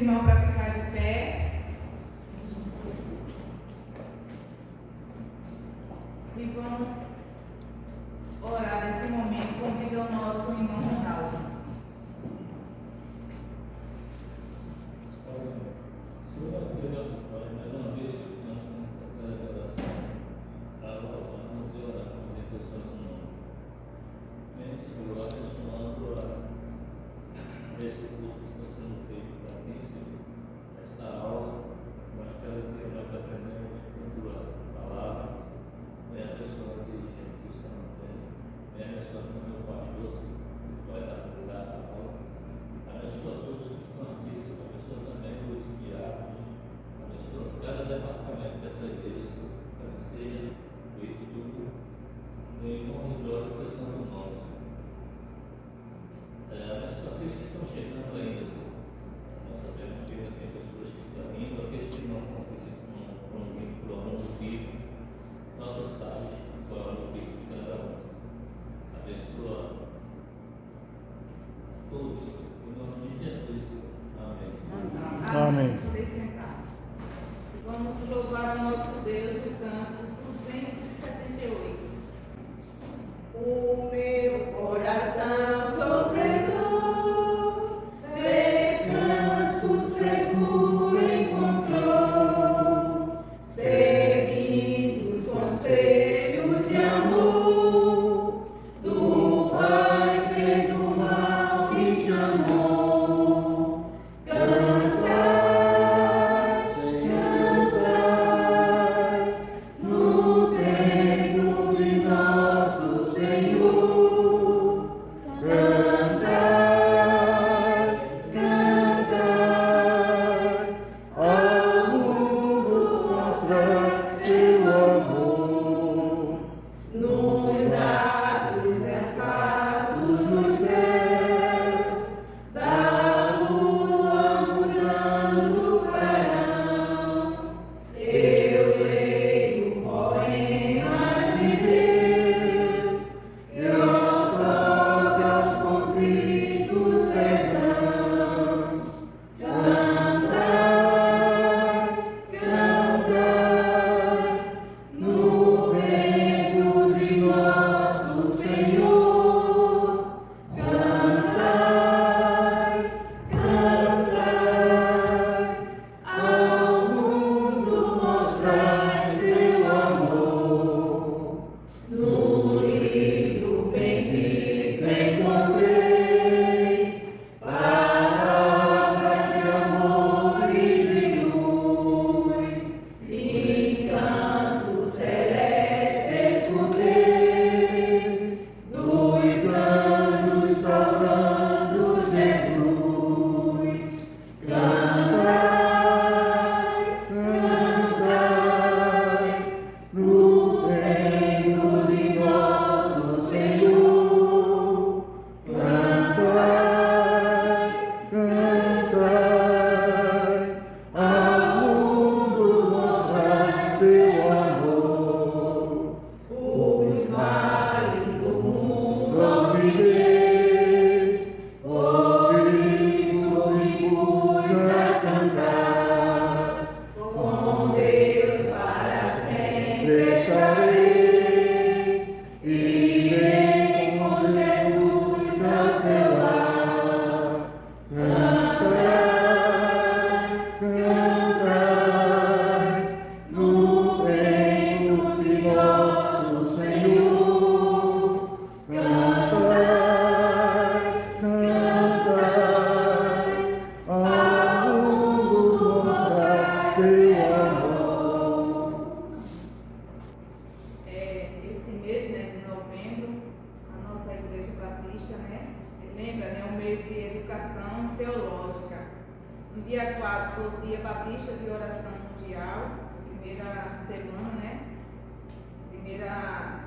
irmãos para ficar de pé. E vamos orar nesse momento. Convido o nosso irmão Ronaldo. Amém. Vamos louvar o nosso Deus, o canto 278. O meu coração sofredor, descanso seguro encontrou, seguindo os conselhos de amor, do Pai que do mal me chamou.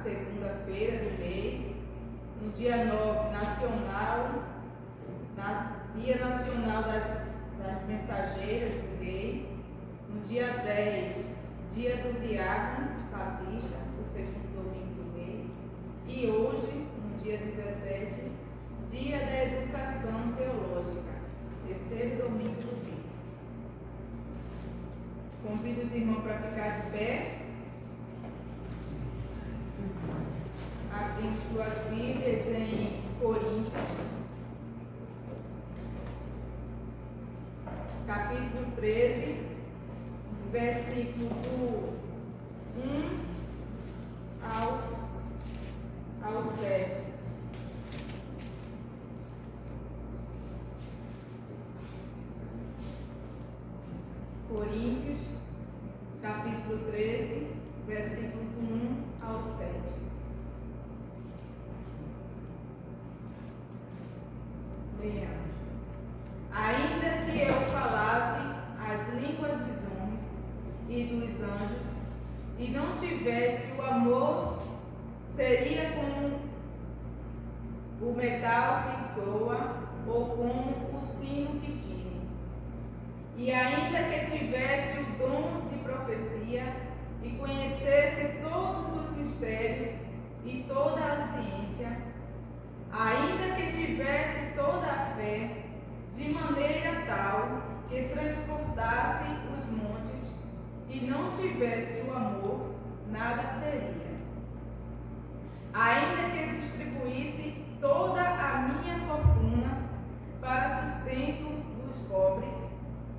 Segunda-feira do mês, no dia 9, Dia Nacional das Mensageiras do Rei, no dia 10, Dia do Diácono Batista, o segundo domingo do mês, e hoje, no dia 17, Dia da Educação Teológica, terceiro domingo do mês. Convido os irmãos para ficar de pé, abrindo suas Bíblias em Coríntios, capítulo 13, versículo 1 ao 7. Coríntios, capítulo 13, versículo 1 ao 7. Venhamos. Ainda que eu falasse as línguas dos homens e dos anjos, e não tivesse o amor, seria como o metal que soa, ou como o sino que tine. E ainda que tivesse o dom de profecia, e conhecesse todos os mistérios e toda a ciência, ainda que tivesse toda a fé, de maneira tal que transportasse os montes, e não tivesse o amor, nada seria. Ainda que distribuísse toda a minha fortuna para sustento dos pobres,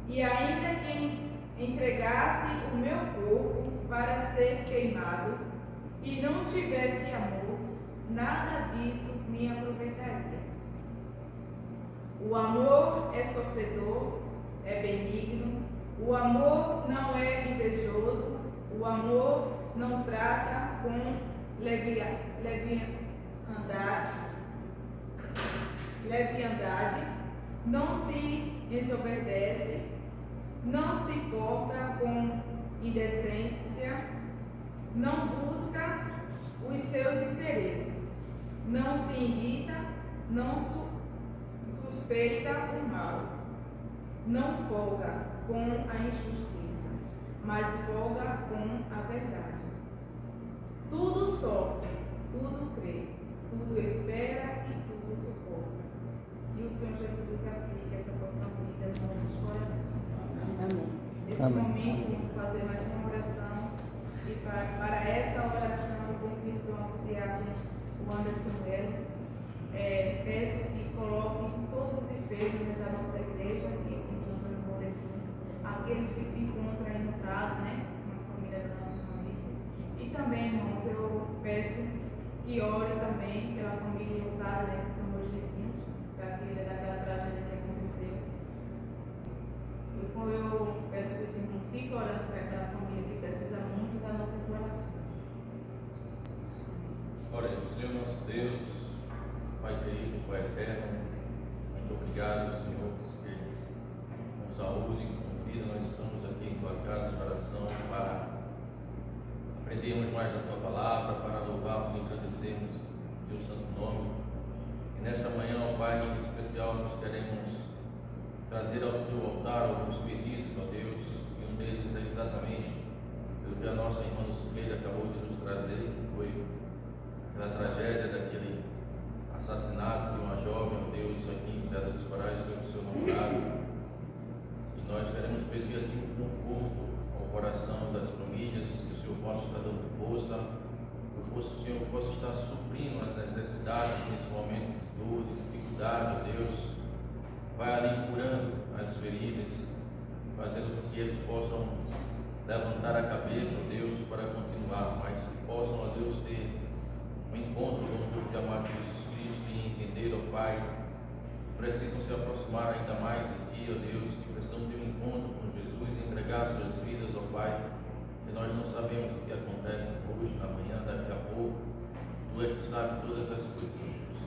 e ainda que entregasse o meu corpo para ser queimado, e não tivesse amor, nada disso me aproveitaria. O amor é sofredor, é benigno, o amor não é invejoso, o amor não trata com leviandade, não se desobedece, não se porta com indecência, não busca os seus interesses, não se irrita, não suspeita o mal, não folga com a injustiça, mas folga com a verdade. Tudo sofre, tudo crê, tudo espera e tudo suporta. E o Senhor Jesus aplica essa porção linda nos nossos corações. Amém. Neste momento, vamos fazer mais uma oração. E para essa oração, eu convido o nosso diácono, o Anderson Melo. Peço que coloque todos os enfermos da nossa igreja que se encontram no boletim, aqueles que se encontram aí no TAD, né, na família da nossa família. E também, irmãos, eu peço que ore também pela família lutada, né, que são meus vizinhos, daquela tragédia que aconteceu. Então eu peço que os irmãos fiquem orando para aquela família que precisa muito das nossas orações. Oremos. Senhor nosso Deus, Pai querido, Pai eterno, muito obrigado, Senhor, porque com saúde e com vida nós estamos aqui em Tua casa de oração para aprendermos mais da Tua palavra, para louvarmos e agradecermos o Teu santo nome. E nessa manhã, ó Pai, em especial nós queremos trazer ao Teu altar alguns pedidos, ó Deus, e um deles é exatamente pelo que a nossa irmã Lucileira acabou de nos trazer, que foi aquela tragédia daquele assassinato de uma jovem, ó Deus, aqui em Serra dos Corais, pelo seu namorado. E nós queremos pedir a Ti um conforto ao coração das famílias, que o Senhor possa estar dando força, que o Senhor possa estar suprindo as necessidades nesse momento de dor, de dificuldade, ó Deus. Vai ali curando as feridas, fazendo com que eles possam levantar a cabeça, ó Deus, para continuar, mas que possam, ó Deus, ter um encontro com o Teu Filho amado Jesus Cristo e entender, ó Pai, precisam se aproximar ainda mais de Ti, ó Deus, que precisam ter um encontro com Jesus e entregar suas vidas, ó Pai, que nós não sabemos o que acontece hoje, na manhã, daqui a pouco. Tu é que sabe todas as coisas, ó Deus.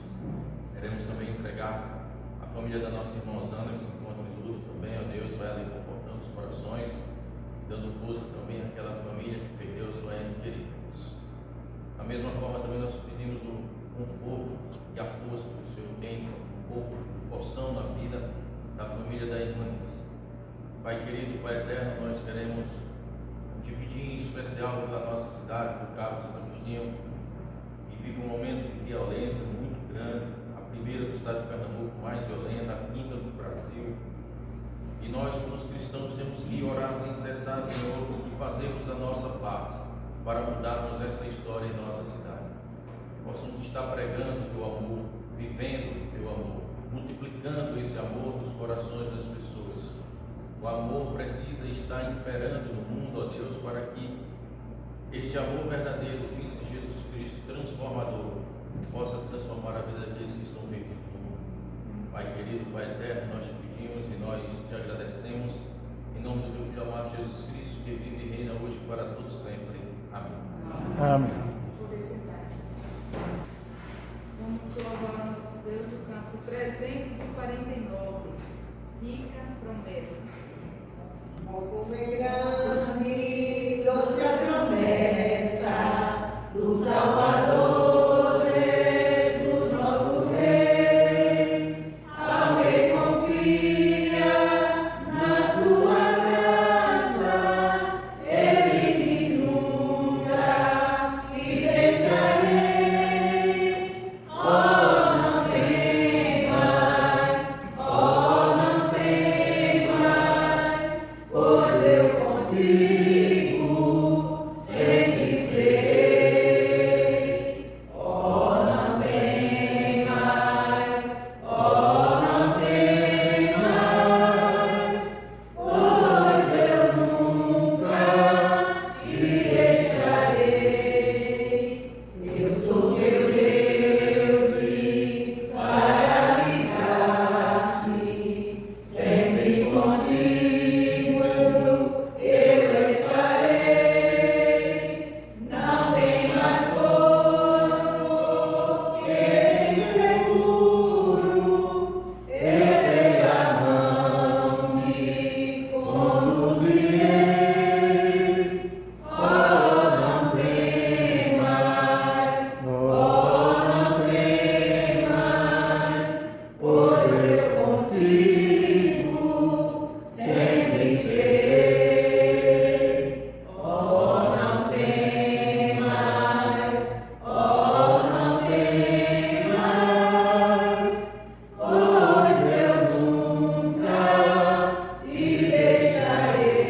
Queremos também entregar a família da nossa irmã Osana, que se encontra em luto também, ó Deus, vai ali confortando os corações, dando força também àquela família que perdeu sua ente querida. Da mesma forma, também nós pedimos o conforto e a força que o Senhor tem, um pouco de porção na vida da família da irmã Nice. Pai querido, Pai eterno, nós queremos te pedir em especial pela nossa cidade, do Cabo Santo Agostinho, que vive um momento de violência muito grande, a primeira do estado de Pernambuco mais violenta, a quinta do Brasil. E nós, como os cristãos, temos que orar sem cessar, Senhor, fazermos a nossa parte para mudarmos essa história em nossa cidade. Possamos estar pregando o teu amor, vivendo o teu amor, multiplicando esse amor nos corações das pessoas. O amor precisa estar imperando no mundo, ó Deus, para que este amor verdadeiro, vindo de Jesus Cristo, transformador, possa transformar a vida daqueles que estão perdidos no mundo. Pai querido, Pai eterno, nós te pedimos e nós te agradecemos, em nome do teu Filho amado Jesus Cristo, que vive e reina hoje para todos sempre. Amém. Amém. Vamos louvar ao nosso Deus, o canto 349, rica promessa. Como é grande, doce a promessa do Salvador Jesus, nosso Rei. Ao Rei confia na sua graça, Ele diz nunca te deixarei. Oh, não temas, oh, não temas, pois eu contigo sempre serei. Oh, não temas, oh, não temas, pois eu nunca te deixarei. Eu sou teu Deus e para livrar-te, sempre contigo eu estarei. Não temas, porque seguro eu pela mão te conduzirei. Oh, não temas, oh, não temas, pois eu contigo sempre serei. Oh, não temas, oh, não temas, pois eu nunca te deixarei.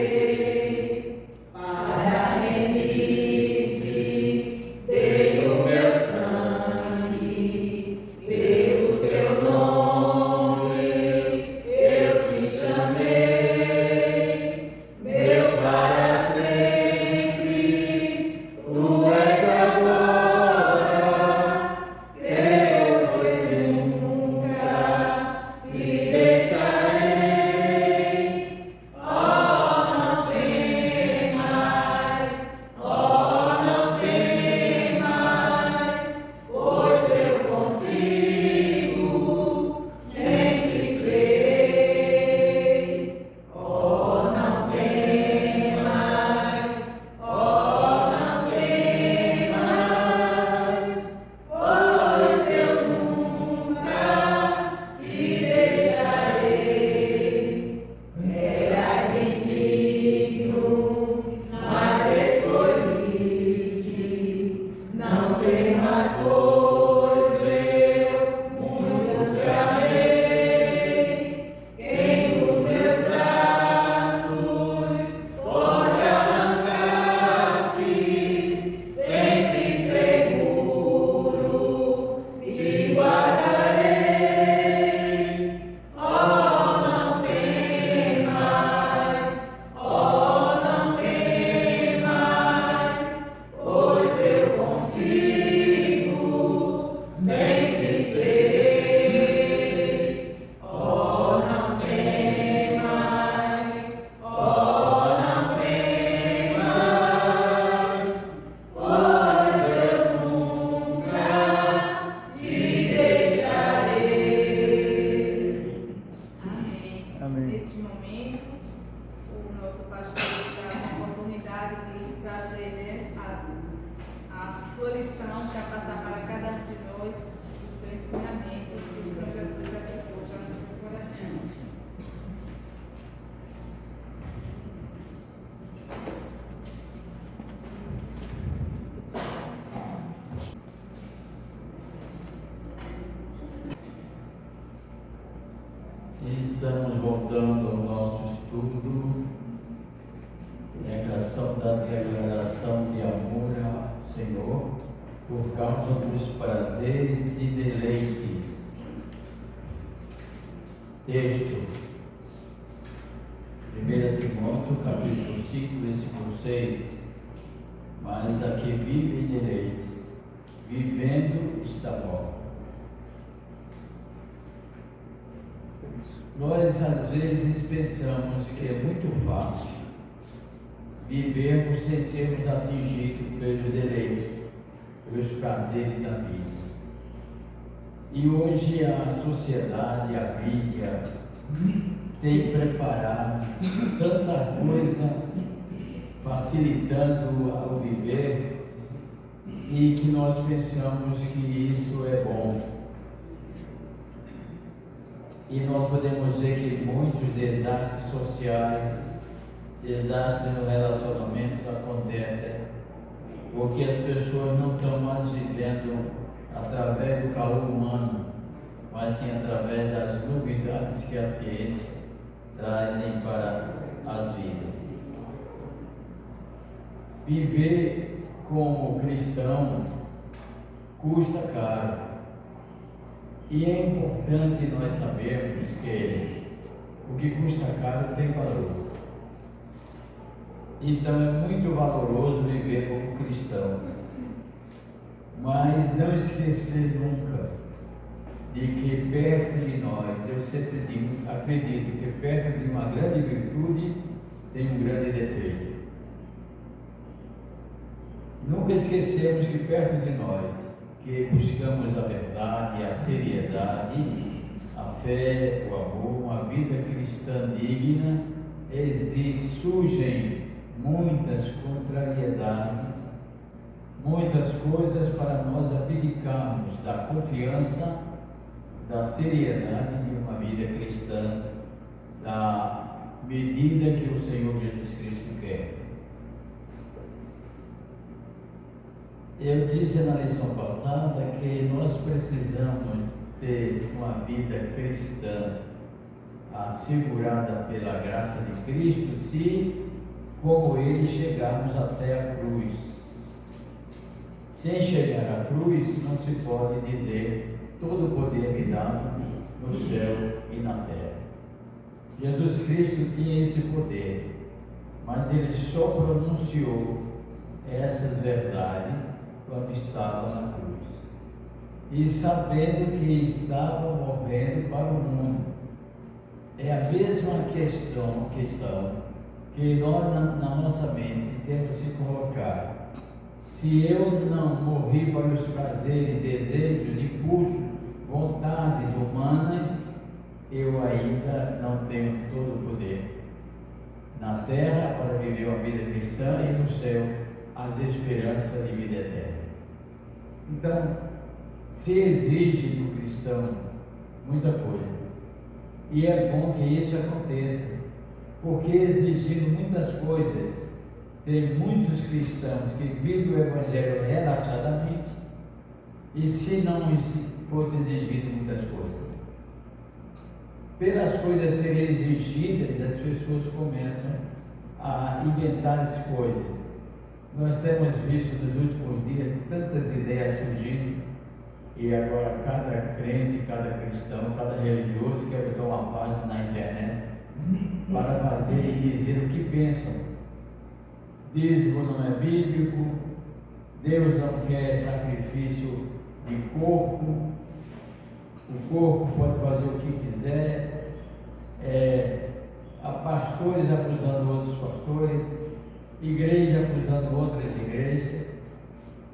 Para remir-te dei o meu sangue, pelo teu nome eu te chamei, meu para sempre, tu és agora, Deus, pois nunca te deixarei. Oh, não temas, oh, não temas, pois eu contigo sempre serei. Oh, não temas, oh, não temas, pois eu nunca te deixarei. Eras indigno, mas escolhiste. Não temas, pois eu muito te amei. Quem dos meus braços pode arrancar-te, sempre seguro te guardarei. Oh, não temas, oh, não temas, pois eu contigo sempre serei. Oh, não temas, oh, não temas, pois eu nunca te deixarei. Amém. Amém. Neste momento, o nosso pastor está com a oportunidade de trazer a sua lição para passar para cada um de nós o seu ensinamento que o Senhor Jesus aplicou já no seu coração. Estamos voltando ao nosso estudo, pregação da declaração de amor ao Senhor por causa dos prazeres e deleites. Texto: 1 Timóteo, capítulo 5, versículo 6. Mas a que vive em deleites, vivendo está morto. Nós às vezes pensamos que é muito fácil vivermos sem sermos atingidos pelos deleites, pelos prazeres da vida. E hoje a sociedade, a mídia, tem preparado tanta coisa, facilitando o viver, e que nós pensamos que isso é bom. E nós podemos ver que muitos desastres sociais, desastres no relacionamento acontecem porque as pessoas não estão mais vivendo através do calor humano, mas sim através das novidades que a ciência trazem para as vidas. Viver como cristão custa caro. E é importante nós sabermos que o que custa caro tem valor. Então é muito valoroso viver como cristão. Mas não esquecer nunca de que perto de nós, eu sempre digo, acredito que perto de uma grande virtude tem um grande defeito. Nunca esquecemos que perto de nós, que buscamos a verdade, a seriedade, a fé, o amor, uma vida cristã digna, surgem muitas contrariedades, muitas coisas para nós abdicarmos da confiança, da seriedade de uma vida cristã, da medida que o Senhor Jesus Cristo quer. Eu disse na lição passada que nós precisamos ter uma vida cristã assegurada pela graça de Cristo, se, como Ele, chegarmos até a cruz. Sem chegar à cruz, não se pode dizer todo o poder me dado no céu e na terra. Jesus Cristo tinha esse poder, mas Ele só pronunciou essas verdades quando estava na cruz, e sabendo que estava morrendo para o mundo. É a mesma questão que nós na nossa mente temos que colocar. Se eu não morri para os prazeres, desejos, impulsos, vontades humanas, eu ainda não tenho todo o poder na terra para viver uma vida cristã, e no céu as esperanças de vida eterna. Então, se exige do cristão muita coisa, e é bom que isso aconteça, porque exigindo muitas coisas, tem muitos cristãos que vivem o Evangelho relaxadamente, e se não fosse exigido muitas coisas, pelas coisas serem exigidas, as pessoas começam a inventar as coisas. Nós temos visto nos últimos dias tantas ideias surgindo, e agora cada crente, cada cristão, cada religioso quer botar uma página na internet para fazer e dizer o que pensam. Dízimo não é bíblico, Deus não quer sacrifício de corpo, o corpo pode fazer o que quiser, há pastores acusando outros pastores, igreja acusando outras igrejas,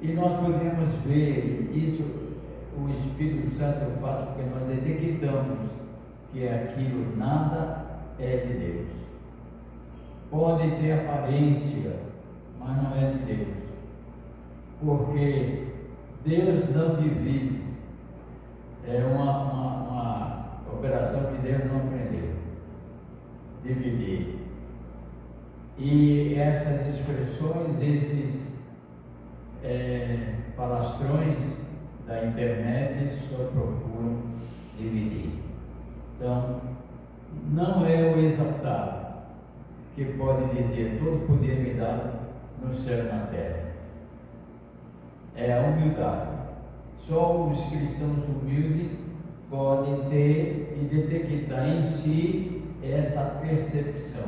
e nós podemos ver isso, o Espírito Santo faz porque nós detectamos que aquilo nada é de Deus. Pode ter aparência, mas não é de Deus, porque Deus não divide, é uma operação que Deus não aprendeu, dividir. E essas expressões, esses palastrões da internet só procuram dividir. Então, não é o exaltado que pode dizer todo poder me dado no céu e na terra. É a humildade. Só os cristãos humildes podem ter e detectar em si essa percepção.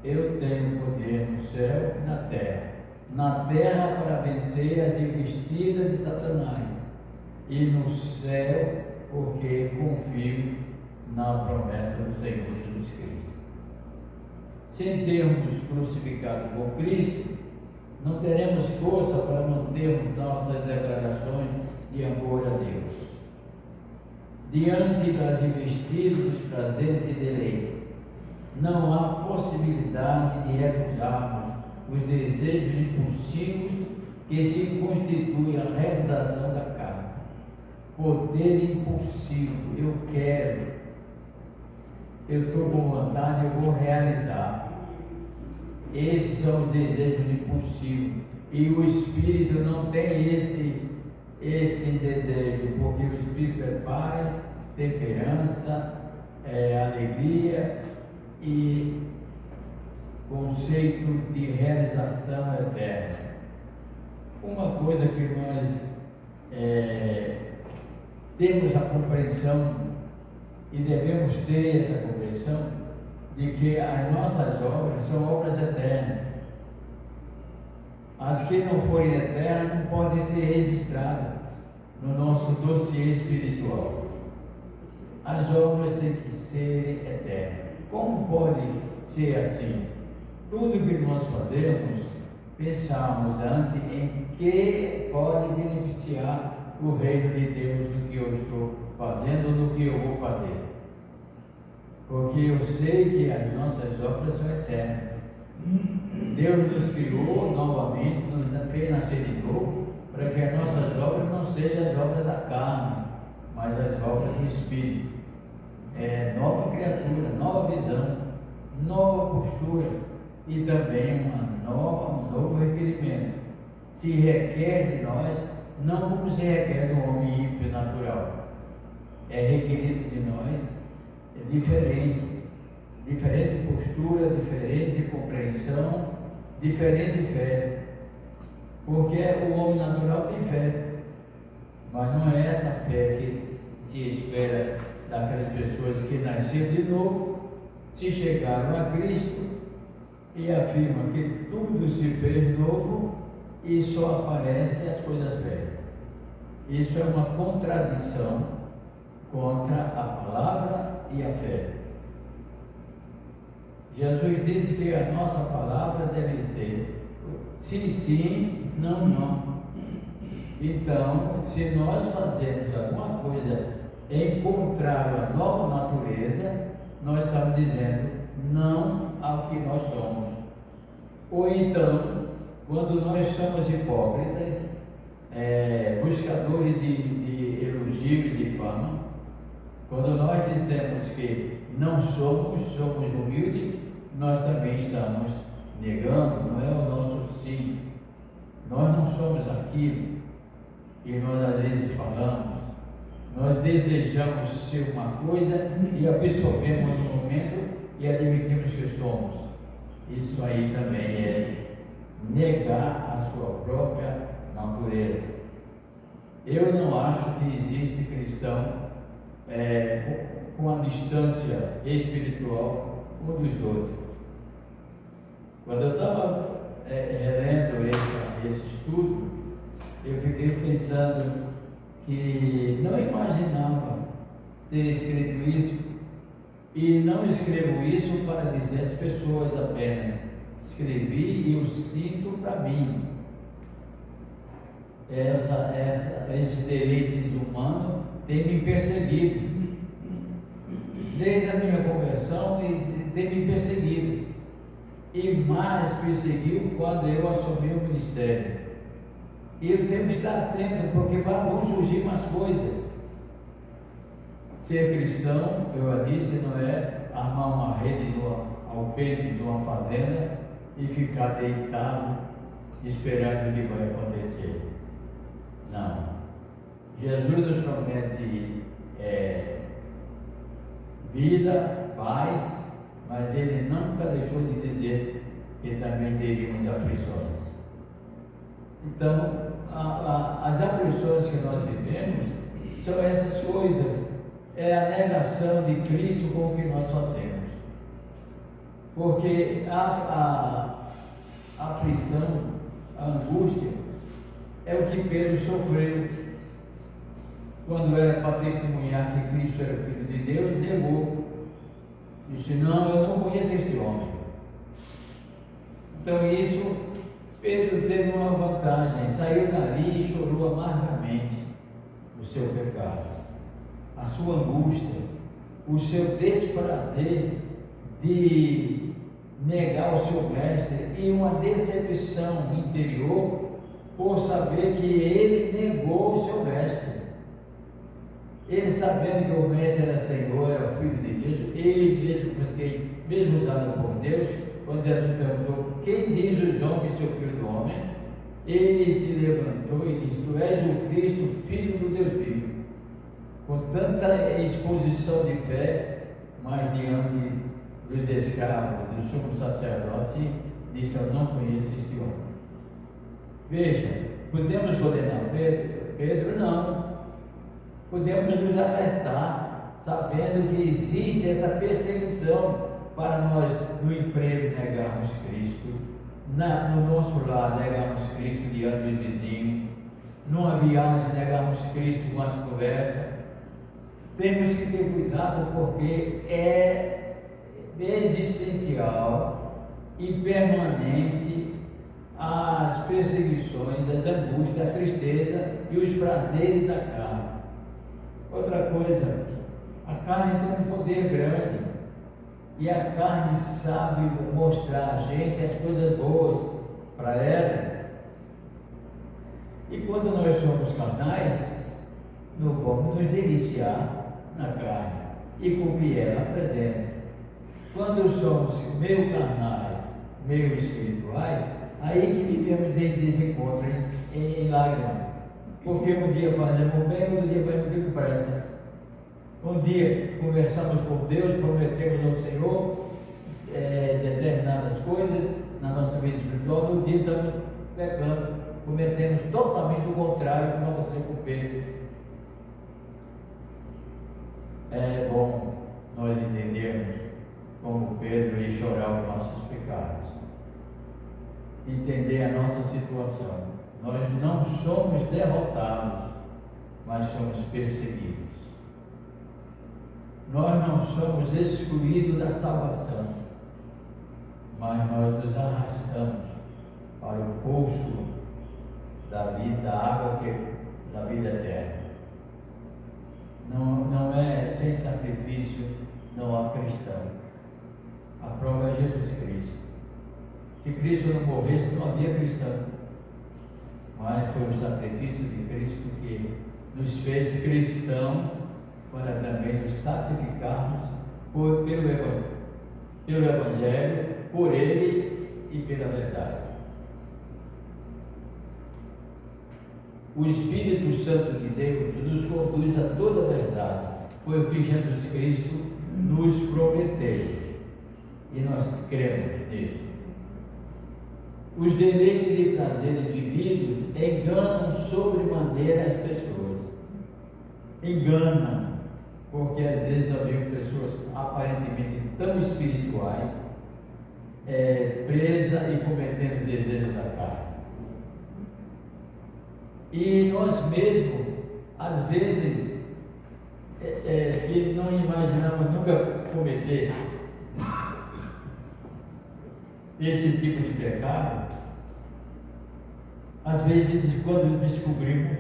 Eu tenho poder no céu e na terra. Na terra para vencer as investidas de Satanás, e no céu porque confio na promessa do Senhor Jesus Cristo. Sem termos crucificado com Cristo, não teremos força para mantermos nossas declarações de amor a Deus. Diante das investidas dos prazeres e deleites, não há possibilidade de recusarmos os desejos impulsivos que se constituem a realização da carne. Poder impulsivo, eu quero, eu estou com vontade, eu vou realizar. Esses são os desejos impulsivos, e o Espírito não tem esse desejo, porque o Espírito é paz, temperança, alegria e conceito de realização eterna. Uma coisa que nós temos a compreensão e devemos ter essa compreensão de que as nossas obras são obras eternas. As que não forem eternas não podem ser registradas no nosso dossiê espiritual. As obras têm que ser eternas. Como pode ser assim? Tudo que nós fazemos, pensamos antes em que pode beneficiar o reino de Deus do que eu estou fazendo, do que eu vou fazer. Porque eu sei que as nossas obras são eternas. Deus nos criou novamente, nos fez nascer de novo, para que as nossas obras não sejam as obras da carne, mas as obras do Espírito. Nova criatura, nova visão, nova postura e também um novo requerimento. Se requer de nós, não como se requer do homem ímpio natural. É requerido de nós diferente postura, diferente compreensão, diferente fé. Porque o homem natural tem fé, mas não é essa fé que se espera daquelas pessoas que nasceram de novo, se chegaram a Cristo e afirmam que tudo se fez novo e só aparecem as coisas velhas. Isso é uma contradição contra a palavra e a fé. Jesus disse que a nossa palavra deve ser sim, sim, não, não. Então, se nós fazemos alguma coisa em contrário à nova natureza, nós estamos dizendo não ao que nós somos. Ou então, quando nós somos hipócritas, buscadores de elogio e de fama, quando nós dizemos que não somos humildes, nós também estamos negando, não é o nosso sim. Nós não somos aquilo que nós às vezes falamos. Nós desejamos ser uma coisa e absorvemos no momento e admitimos que somos. Isso aí também é negar a sua própria natureza. Eu não acho que existe cristão com a distância espiritual um dos outros. Quando eu estava relendo esse estudo, eu fiquei pensando que não imaginava ter escrito isso, e não escrevo isso para dizer às pessoas apenas. Escrevi e o sinto para mim. Esses deleites humanos têm me perseguido. Desde a minha conversão, tem me perseguido. E mais perseguiu quando eu assumi o ministério. E eu tenho que estar atento, porque vão surgir mais coisas. Ser cristão, eu já disse, não é armar uma rede ao peito de uma fazenda e ficar deitado esperando o que vai acontecer. Não. Jesus nos promete vida, paz, mas Ele nunca deixou de dizer que também teríamos aflições. Então, as aflições que nós vivemos são essas coisas, é a negação de Cristo com o que nós fazemos. Porque a aflição, a angústia, é o que Pedro sofreu quando era para testemunhar que Cristo era Filho de Deus, negou. Disse: não, eu não conheço este homem. Então isso, Pedro teve uma vantagem, saiu dali e chorou amargamente o seu pecado, a sua angústia, o seu desprazer de negar o seu mestre e uma decepção interior por saber que ele negou o seu mestre. Ele, sabendo que o mestre era Senhor, era Filho de Deus, ele mesmo, porque mesmo usado por Deus, quando Jesus perguntou: quem diz os homens seu Filho do homem? Ele se levantou e disse: tu és o Cristo, Filho do Deus vivo. Com tanta exposição de fé, mas diante dos escravos, do sumo sacerdote, disse: eu não conheço este homem. Veja, podemos condenar Pedro? Não. Podemos nos alertar, sabendo que existe essa perseguição para nós, no emprego, negarmos Cristo, no nosso lar, negarmos Cristo diante do vizinho, numa viagem, negarmos Cristo com as conversas. Temos que ter cuidado, porque é existencial e permanente as perseguições, as angústias, a tristeza e os prazeres da carne. Outra coisa, a carne tem um poder grande, e a carne sabe mostrar a gente as coisas boas para elas. E quando nós somos carnais, não vamos nos deliciar na carne e com o que ela apresenta. Quando somos meio carnais, meio espirituais, aí que vivemos em desencontro, em lágrimas. Porque um dia fazemos bem, outro dia fazemos o que presta. Um dia conversamos com Deus, prometemos ao Senhor determinadas coisas na nossa vida espiritual, no dia estamos pecando, cometemos totalmente o contrário, como aconteceu com Pedro. É bom nós entendermos como Pedro e chorar os nossos pecados, entender a nossa situação. Nós não somos derrotados, mas somos perseguidos. Nós não somos excluídos da salvação, mas nós nos arrastamos para o poço da vida, da água da vida eterna. Não é sem sacrifício, não há cristão. A prova é Jesus Cristo. Se Cristo não morresse, não havia cristão. Mas foi o sacrifício de Cristo que nos fez cristão, para também nos sacrificarmos pelo Evangelho, por Ele e pela verdade. O Espírito Santo de Deus nos conduz a toda a verdade. Foi o que Jesus Cristo nos prometeu. E nós cremos nisso. Os deleites e prazeres vividos enganam sobremaneira as pessoas. Enganam. Porque às vezes nós vemos pessoas aparentemente tão espirituais, presas e cometendo desejos da carne. E nós mesmos, às vezes, que não imaginamos nunca cometer esse tipo de pecado, às vezes, quando descobrimos,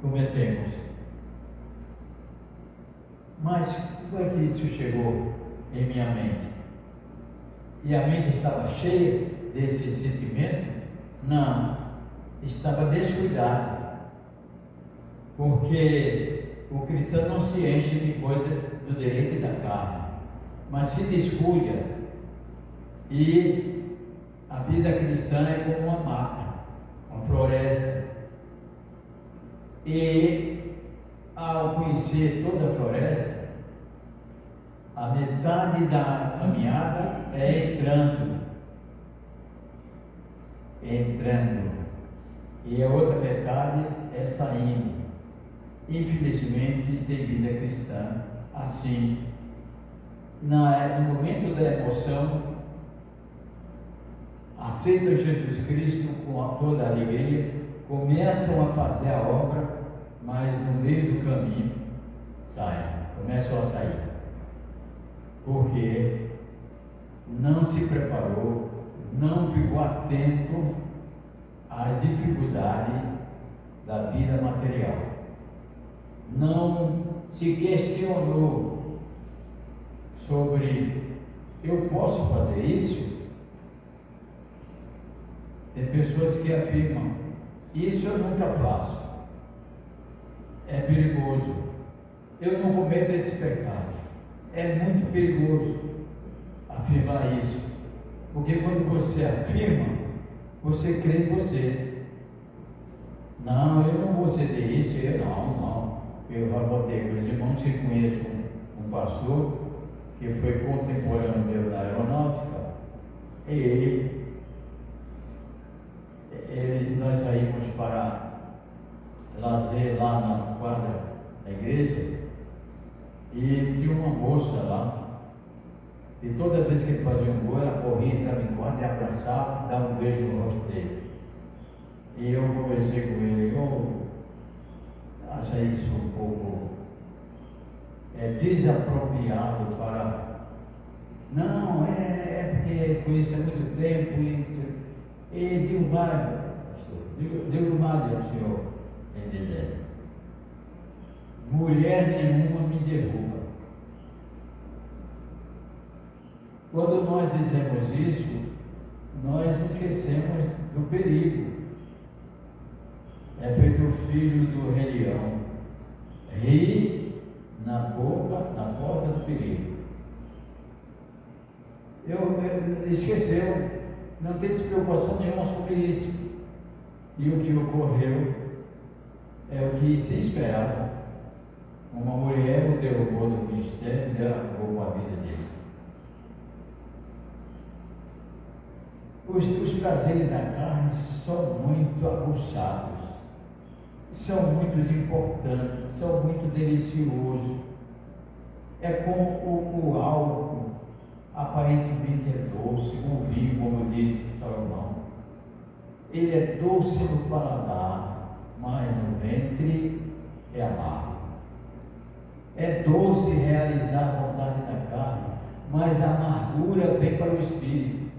cometemos. Mas como é que isso chegou em minha mente? E a mente estava cheia desse sentimento? Não, estava descuidada. Porque o cristão não se enche de coisas do deleite da carne, mas se descuida. E a vida cristã é como uma mata, uma floresta. E ao conhecer toda a floresta, a metade da caminhada é entrando entrando e a outra metade é saindo. Infelizmente, tem vida cristã assim. No momento da emoção, aceitam Jesus Cristo com toda a alegria, começam a fazer a obra, mas no meio do caminho começam a sair, porque não se preparou, não ficou atento às dificuldades da vida material, não se questionou sobre: eu posso fazer isso? Tem pessoas que afirmam: isso eu nunca faço, é perigoso, eu não cometo esse pecado. É muito perigoso afirmar isso, porque quando você afirma, você crê em você. Não, eu não vou ceder isso, não. Eu já botei com os irmãos que conheço um pastor que foi contemporâneo meu da aeronáutica, e nós saímos para lazer lá na quadra da igreja, e tinha uma moça lá, e toda vez que ele fazia um gol, ela corria, entrava em quadra e abraçava, dava um beijo no rosto dele. E eu conversei com ele: eu acho isso um pouco desapropriado para... Não, porque conheço há muito tempo e digo mais, pastor, digo mais ao senhor, ele dizia: mulher nenhuma me derruba. Quando nós dizemos isso, nós esquecemos do perigo. É feito o filho do Rei Leão, ri na porta do perigo. Esqueceu, não tem preocupação nenhuma sobre isso. E o que ocorreu é o que se esperava. Uma mulher o derrubou do ministério e acabou a vida dele. Os prazeres da carne são muito aguçados, são muito importantes, são muito deliciosos. É como o álcool, aparentemente é doce, o vinho, como disse Salomão. Ele é doce no paladar, mas no ventre é amargo. É doce realizar a vontade da carne, mas a amargura vem para o espírito.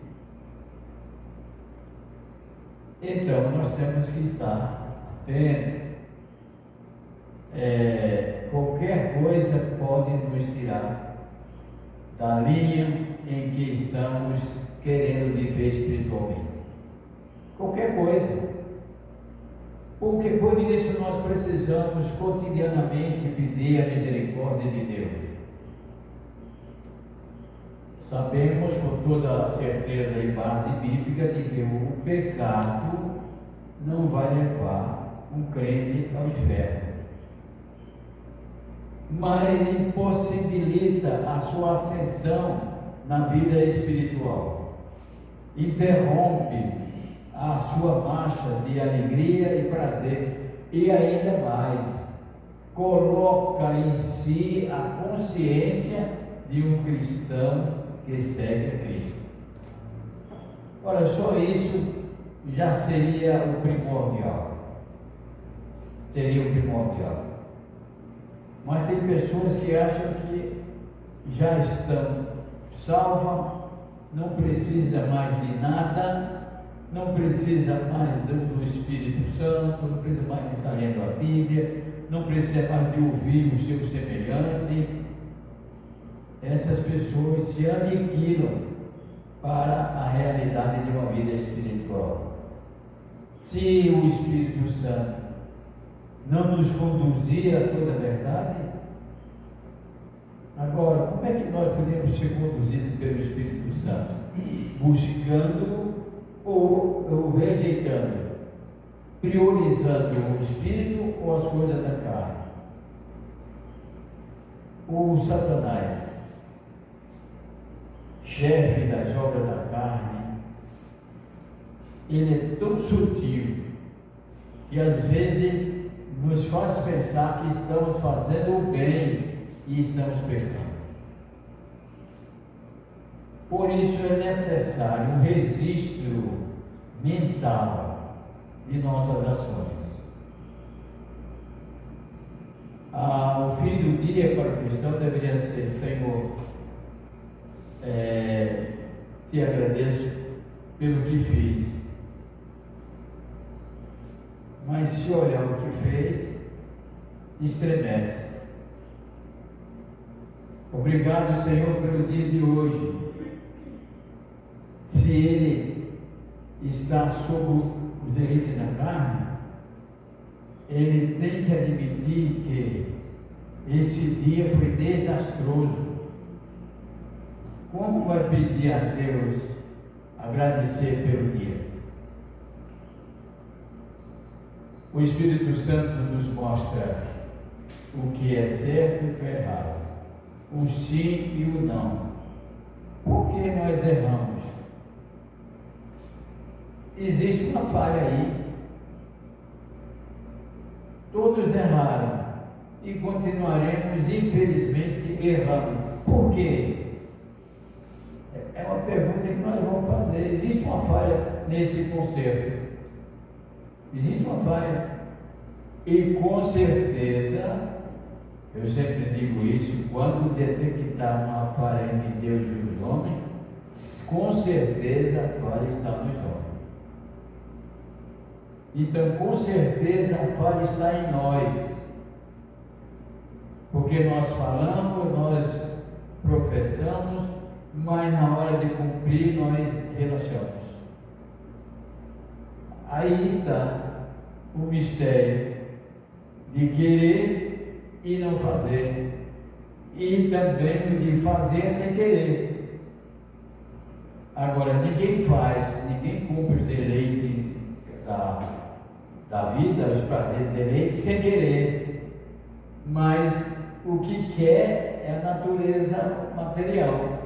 Então nós temos que estar atentos. Qualquer coisa pode nos tirar da linha em que estamos querendo viver espiritualmente. Qualquer coisa. Porque por isso nós precisamos cotidianamente pedir a misericórdia de Deus. Sabemos com toda certeza e base bíblica de que o pecado não vai levar um crente ao inferno, mas impossibilita a sua ascensão na vida espiritual, interrompe a sua marcha de alegria e prazer, e ainda mais, coloca em si a consciência de um cristão que segue a Cristo. Ora, só isso já seria o primordial. Mas tem pessoas que acham que já estão salvas, não precisa mais de nada, não precisa mais do Espírito Santo, não precisa mais de estar lendo a Bíblia, não precisa mais de ouvir o seu semelhante. Essas pessoas se aniquilam para a realidade de uma vida espiritual. Se o Espírito Santo não nos conduzir a toda a verdade, agora, como é que nós podemos ser conduzidos pelo Espírito Santo? Buscando ou rejeitando, priorizando o Espírito ou as coisas da carne? O Satanás, chefe das obras da carne, ele é tão sutil e às vezes nos faz pensar que estamos fazendo o bem e estamos pecando. Por isso é necessário um registro mental de nossas ações. O fim do dia para o cristão deveria ser: Senhor, te agradeço pelo que fiz. Mas se olhar o que fez, estremece. Obrigado, Senhor, pelo dia de hoje. Se ele está sob o deleite da carne, ele tem que admitir que esse dia foi desastroso. Como vai pedir a Deus agradecer pelo dia? O Espírito Santo nos mostra o que é certo e o que é errado, o sim e o não. Por que nós erramos? Existe uma falha aí. Todos erraram e continuaremos, infelizmente, errando. Por quê? É uma pergunta que nós vamos fazer. Existe uma falha nesse concerto? Existe uma falha. E com certeza, eu sempre digo isso, quando detectar uma falha entre Deus e os homens, com certeza a falha está nos homens. Então, com certeza a falha está em nós, porque nós falamos, nós professamos, mas na hora de cumprir nós relaxamos. Aí está o mistério de querer e não fazer, e também de fazer sem querer. Agora, ninguém faz, ninguém cumpre os deleites da vida, os prazeres, deleites sem querer, mas o que quer é a natureza material.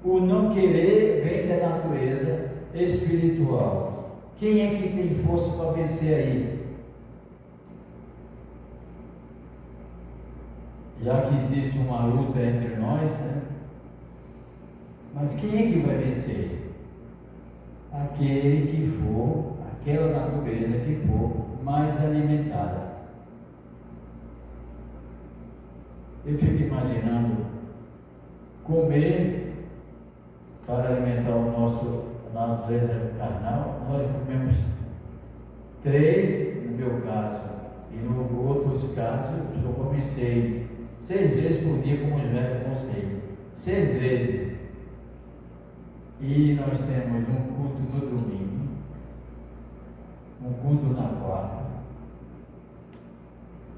O não querer vem da natureza espiritual. Quem é que tem força para vencer aí? Já que existe uma luta entre nós, né? Mas quem é que vai vencer? Aquele que for, aquela natureza que for mais alimentada. Eu fico imaginando comer para alimentar o nossa natureza carnal. Nós comemos 3, no meu caso, e no outros casos, eu como 6 vezes por dia, como os médicos aconselham. 6 vezes. E nós temos um culto no domingo, um culto na quarta,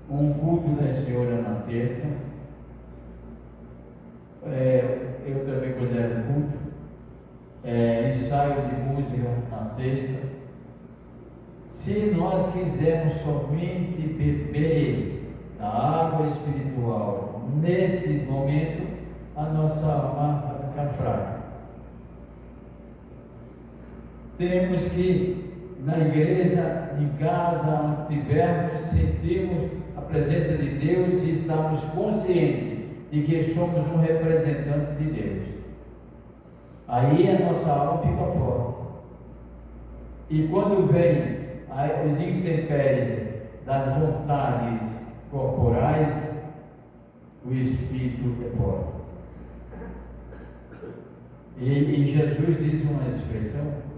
um culto da Senhora na terça. Eu também considero culto, ensaio de música na sexta. Se nós quisermos somente beber da água espiritual nesses momentos, a nossa alma vai ficar fraca. Temos que, na igreja, em casa, onde tivermos, sentirmos a presença de Deus e estarmos conscientes de que somos um representante de Deus. Aí a nossa alma fica forte. E quando vem os intempéries das vontades corporais, o Espírito é forte. E Jesus diz uma expressão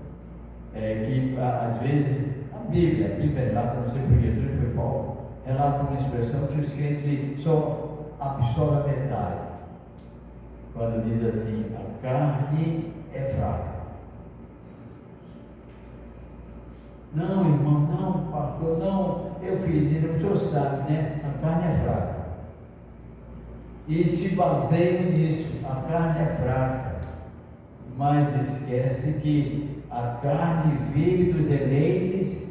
que às vezes a Bíblia relata, não sei se foi Jesus ou foi Paulo, relata uma expressão que os crentes só absorvem a metade. Quando diz assim: a carne é fraca. Não, irmão, não, pastor, não, eu fiz isso, o senhor sabe, né? A carne é fraca. E se baseiam nisso, a carne é fraca. Mas esquece que a carne vive dos deleites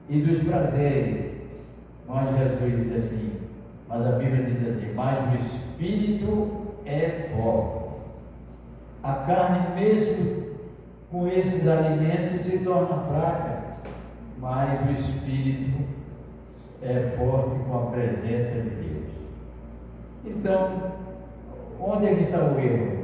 e dos prazeres. Mas Jesus diz assim, mas a Bíblia diz assim: mas o Espírito é forte. A carne mesmo com esses alimentos se torna fraca, mas o espírito é forte com a presença de Deus. Então, onde é que está o erro?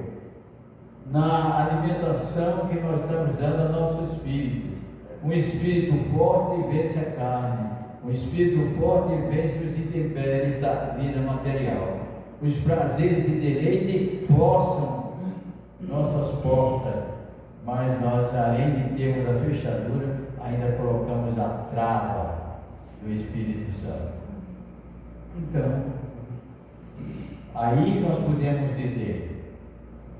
Na alimentação que nós estamos dando ao nosso espírito. Um espírito forte vence a carne. Um espírito forte vence os intempéries da vida material. Os prazeres e deleite forçam nossas portas, mas nós, além de termos a fechadura, ainda colocamos a trava do Espírito Santo. Então, aí nós podemos dizer: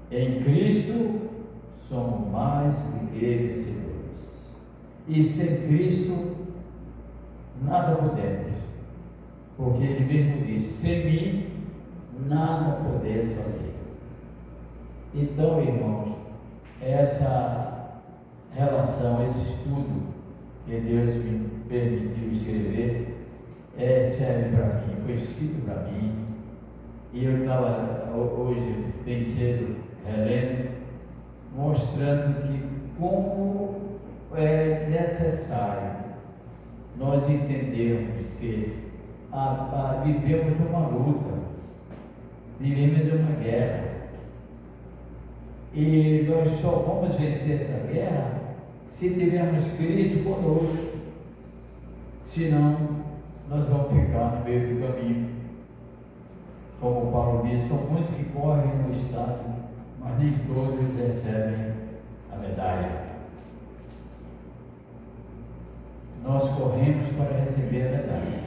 em Cristo somos mais do que vencedores. E sem Cristo nada podemos, porque Ele mesmo diz: sem mim nada podeis fazer. Então, irmãos, essa relação, esse estudo que Deus me permitiu escrever, serve para mim, foi escrito para mim. E eu estava hoje, bem cedo, relendo, mostrando que como é necessário nós entendermos que vivemos uma luta, vivemos uma guerra, e nós só vamos vencer essa guerra se tivermos Cristo conosco, senão nós vamos ficar no meio do caminho. Como Paulo diz, são muitos que correm no estádio, mas nem todos recebem a medalha. Nós corremos para receber a medalha.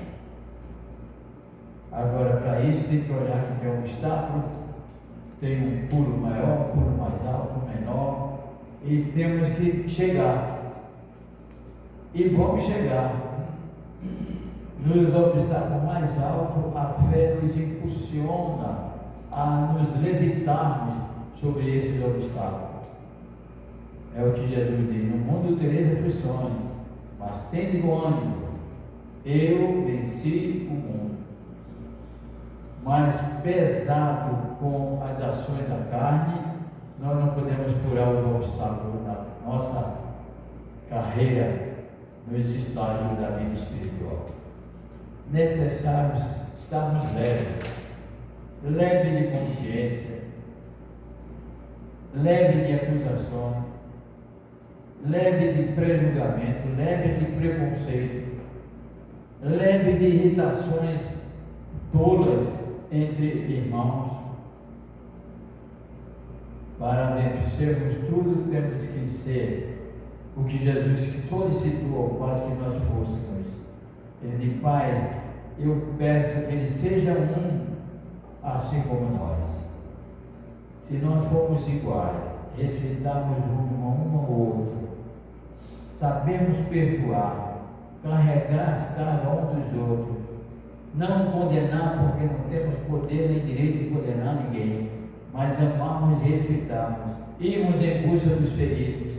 Agora, para isso, tem que olhar que tem um obstáculo, tem um pulo maior, um pulo mais alto, menor, e temos que chegar. E vamos chegar. Nos obstáculos mais altos, a fé nos impulsiona a nos levitarmos sobre esses obstáculos. É o que Jesus diz: no mundo tereis aflições, mas tende bom ânimo, eu venci o mundo. Mas pesado com as ações da carne, nós não podemos curar os obstáculos da nossa carreira nos estágios da vida espiritual. Necessários estarmos leve de consciência, leve de acusações, leve de prejulgamento, leve de preconceito, leve de irritações tolas entre irmãos. Para vencermos tudo, temos que ser o que Jesus solicitou ao Pai que nós fôssemos. Ele diz: Pai, eu peço que ele seja um, assim como nós. Se nós formos iguais, respeitarmos um ao outro, sabemos perdoar, carregar as cargas um dos outros, não condenar, porque não temos poder nem direito de condenar ninguém, mas amarmos e respeitarmos, irmos em busca dos feridos,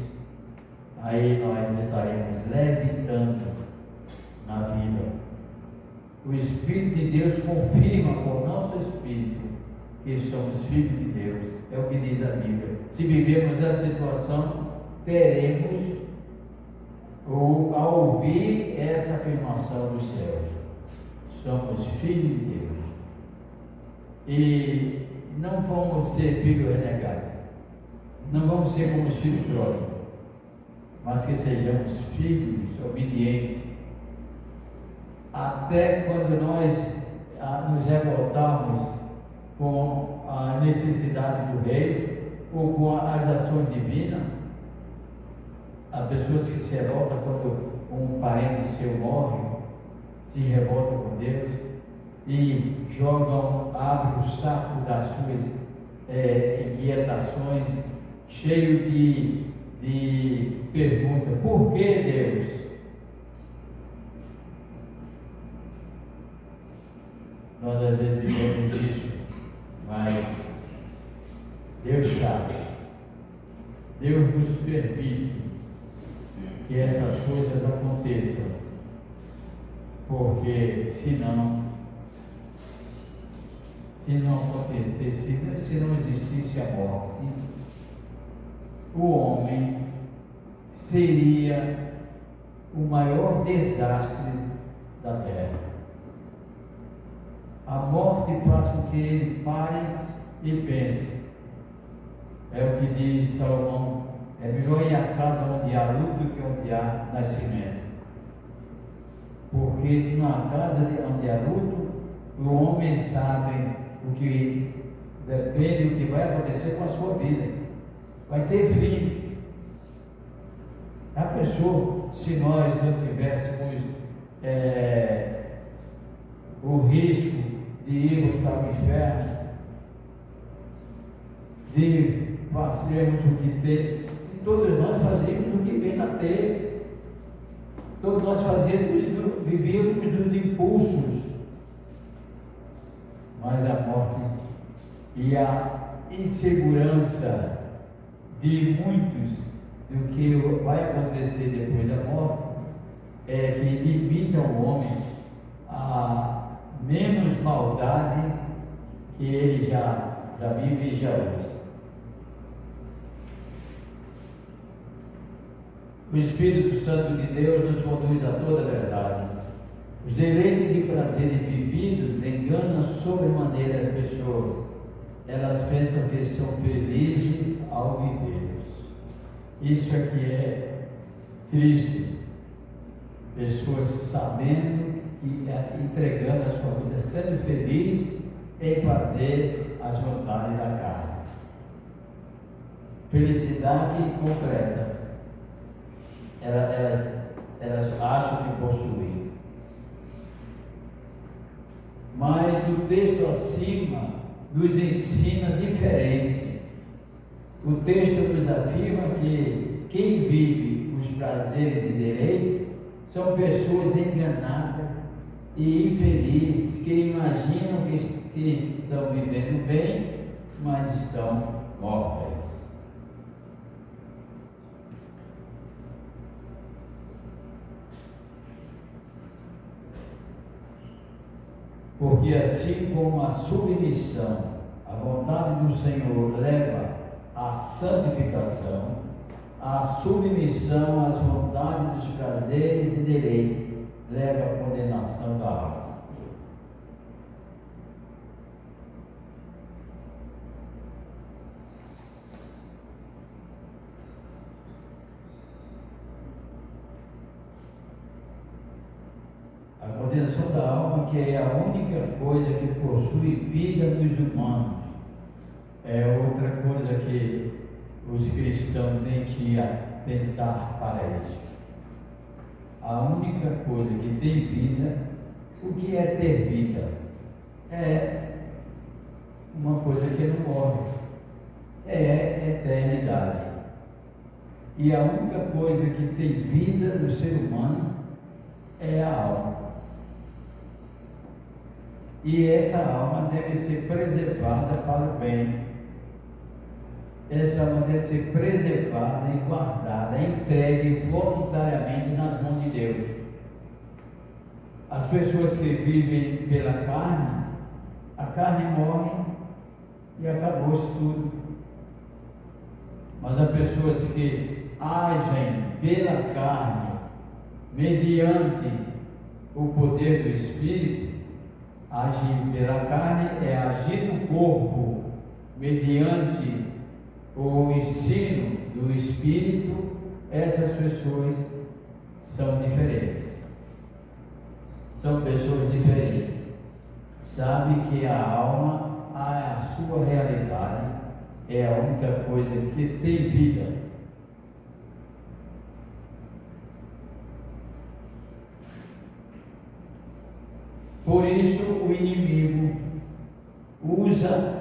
aí nós estaremos levitando na vida. O Espírito de Deus confirma com o nosso Espírito que somos filhos de Deus, é o que diz a Bíblia. Se vivemos essa situação, teremos a ouvir essa afirmação dos céus: somos filhos de Deus. E não vamos ser filhos renegados, não vamos ser como os filhos pródigos, mas que sejamos filhos obedientes, até quando nós nos revoltarmos com a necessidade do rei ou com as ações divinas. Há pessoas que se revoltam quando um parente seu morre, se revoltam com Deus e abrem o saco das suas inquietações, cheio de perguntas: por que Deus? Nós às vezes vivemos isso, mas Deus sabe. Deus nos permite que essas coisas aconteçam, porque se não acontecesse, se não existisse a morte, o homem seria o maior desastre da terra. A morte faz com que ele pare e pense. É o que diz Salomão: é melhor ir à casa onde há luto do que onde há nascimento. Porque na casa onde há luto, o homem sabe o que depende do que vai acontecer com a sua vida. Vai ter fim. A pessoa, se nós não tivéssemos o risco de irmos para o inferno, de fazermos o que tem, todos nós fazíamos o que vem na teia, todos nós vivíamos dos impulsos, mas a morte e a insegurança de muitos do que vai acontecer depois da morte é que limita o homem a menos maldade que ele já vive e já usa. O Espírito Santo de Deus nos conduz a toda a verdade. Os deleites e prazeres vividos enganam sobremaneira as pessoas. Elas pensam que são felizes ao viver. Isso é que é triste. Pessoas sabendo que entregando a sua vida, sendo feliz em fazer as vontades da carne. Felicidade completa. Elas acham que possuem. Mas o texto acima nos ensina diferente. O texto nos afirma que quem vive os prazeres e deleites são pessoas enganadas e infelizes que imaginam que estão vivendo bem, mas estão mortas. Porque assim como a submissão à vontade do Senhor leva à santificação, a submissão às vontades dos prazeres e deleites leva à condenação da alma. A condenação da alma, que é a única coisa que possui vida nos humanos, é outra coisa que os cristãos têm que atentar para isso. A única coisa que tem vida, o que é ter vida? É uma coisa que não morre, é eternidade. E a única coisa que tem vida no ser humano é a alma. E essa alma deve ser preservada para o bem. Essa alma deve ser preservada e guardada, entregue voluntariamente nas mãos de Deus. As pessoas que vivem pela carne, a carne morre e acabou-se tudo. Mas as pessoas que agem pela carne, mediante o poder do Espírito, agir pela carne é agir no corpo, mediante o ensino do Espírito. Essas pessoas são diferentes. São pessoas diferentes. Sabe que a alma, a sua realidade, é a única coisa que tem vida. Por isso o inimigo usa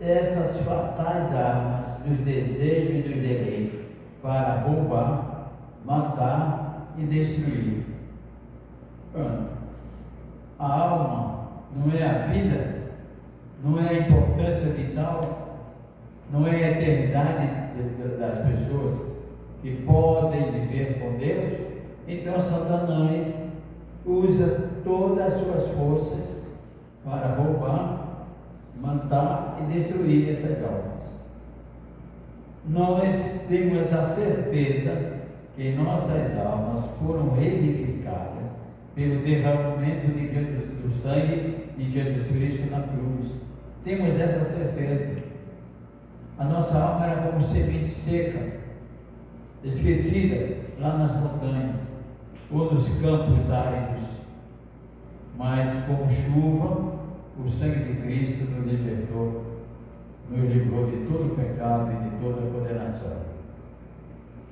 estas fatais armas dos desejos e dos deleites para roubar, matar e destruir. A alma não é a vida, não é a importância vital, não é a eternidade das pessoas que podem viver com Deus. Então Satanás usa todas as suas forças para roubar, matar e destruir essas almas. Nós temos a certeza que nossas almas foram reedificadas pelo derramamento de Jesus, do sangue de Jesus Cristo na cruz. Temos essa certeza. A nossa alma era como semente seca, esquecida lá nas montanhas ou nos campos áridos, mas como chuva, o sangue de Cristo nos libertou, nos livrou de todo pecado e de toda condenação.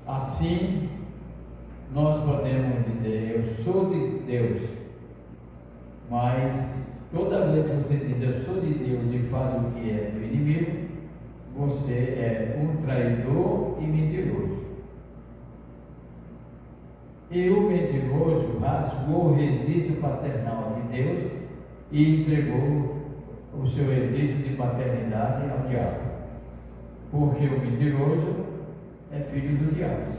Assim, nós podemos dizer: eu sou de Deus, mas toda vez que você diz eu sou de Deus e faz o que é do inimigo, você é um traidor e mentiroso. E o mentiroso rasgou o registro paternal de Deus e entregou o seu registro de paternidade ao diabo, porque o mentiroso é filho do diabo.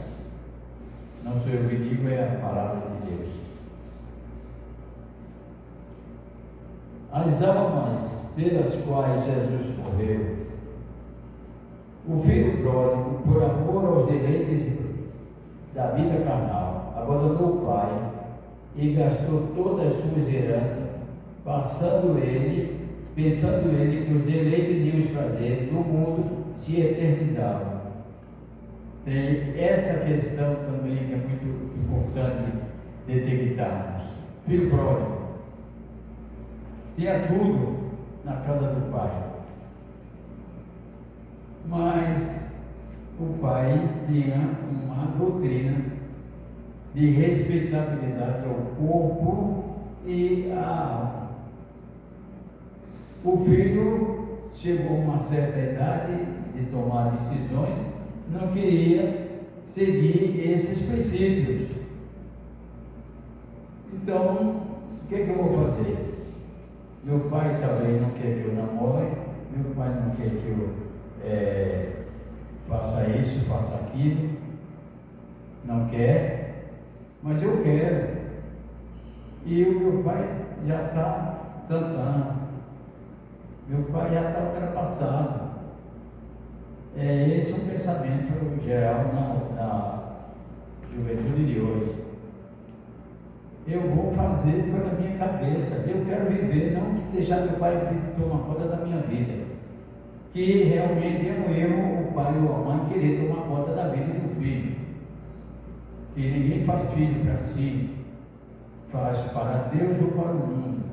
Não sou eu que digo, é a palavra de Deus. As almas pelas quais Jesus morreu, o filho pródigo, por amor aos deleites da vida carnal, abandonou o pai e gastou todas as suas heranças, pensando ele que os deleites e os prazeres do mundo se eternizavam. Tem essa questão também que é muito importante detectarmos. Filho pródigo tinha tudo na casa do pai, mas o pai tinha uma doutrina de respeitabilidade ao corpo e à alma. O filho chegou a uma certa idade de tomar decisões, não queria seguir esses princípios. Então, o que eu vou fazer? Meu pai também não quer que eu namore, meu pai não quer que eu faça isso, faça aquilo, não quer, mas eu quero. E o meu pai já está tentando, meu pai já está ultrapassado. É esse o pensamento geral na juventude de hoje. Eu vou fazer pela minha cabeça, eu quero viver, não deixar meu pai tomar conta da minha vida. Que realmente é um erro o pai ou a mãe querer tomar conta da vida do filho. Que ninguém faz filho para si, faz para Deus ou para o mundo.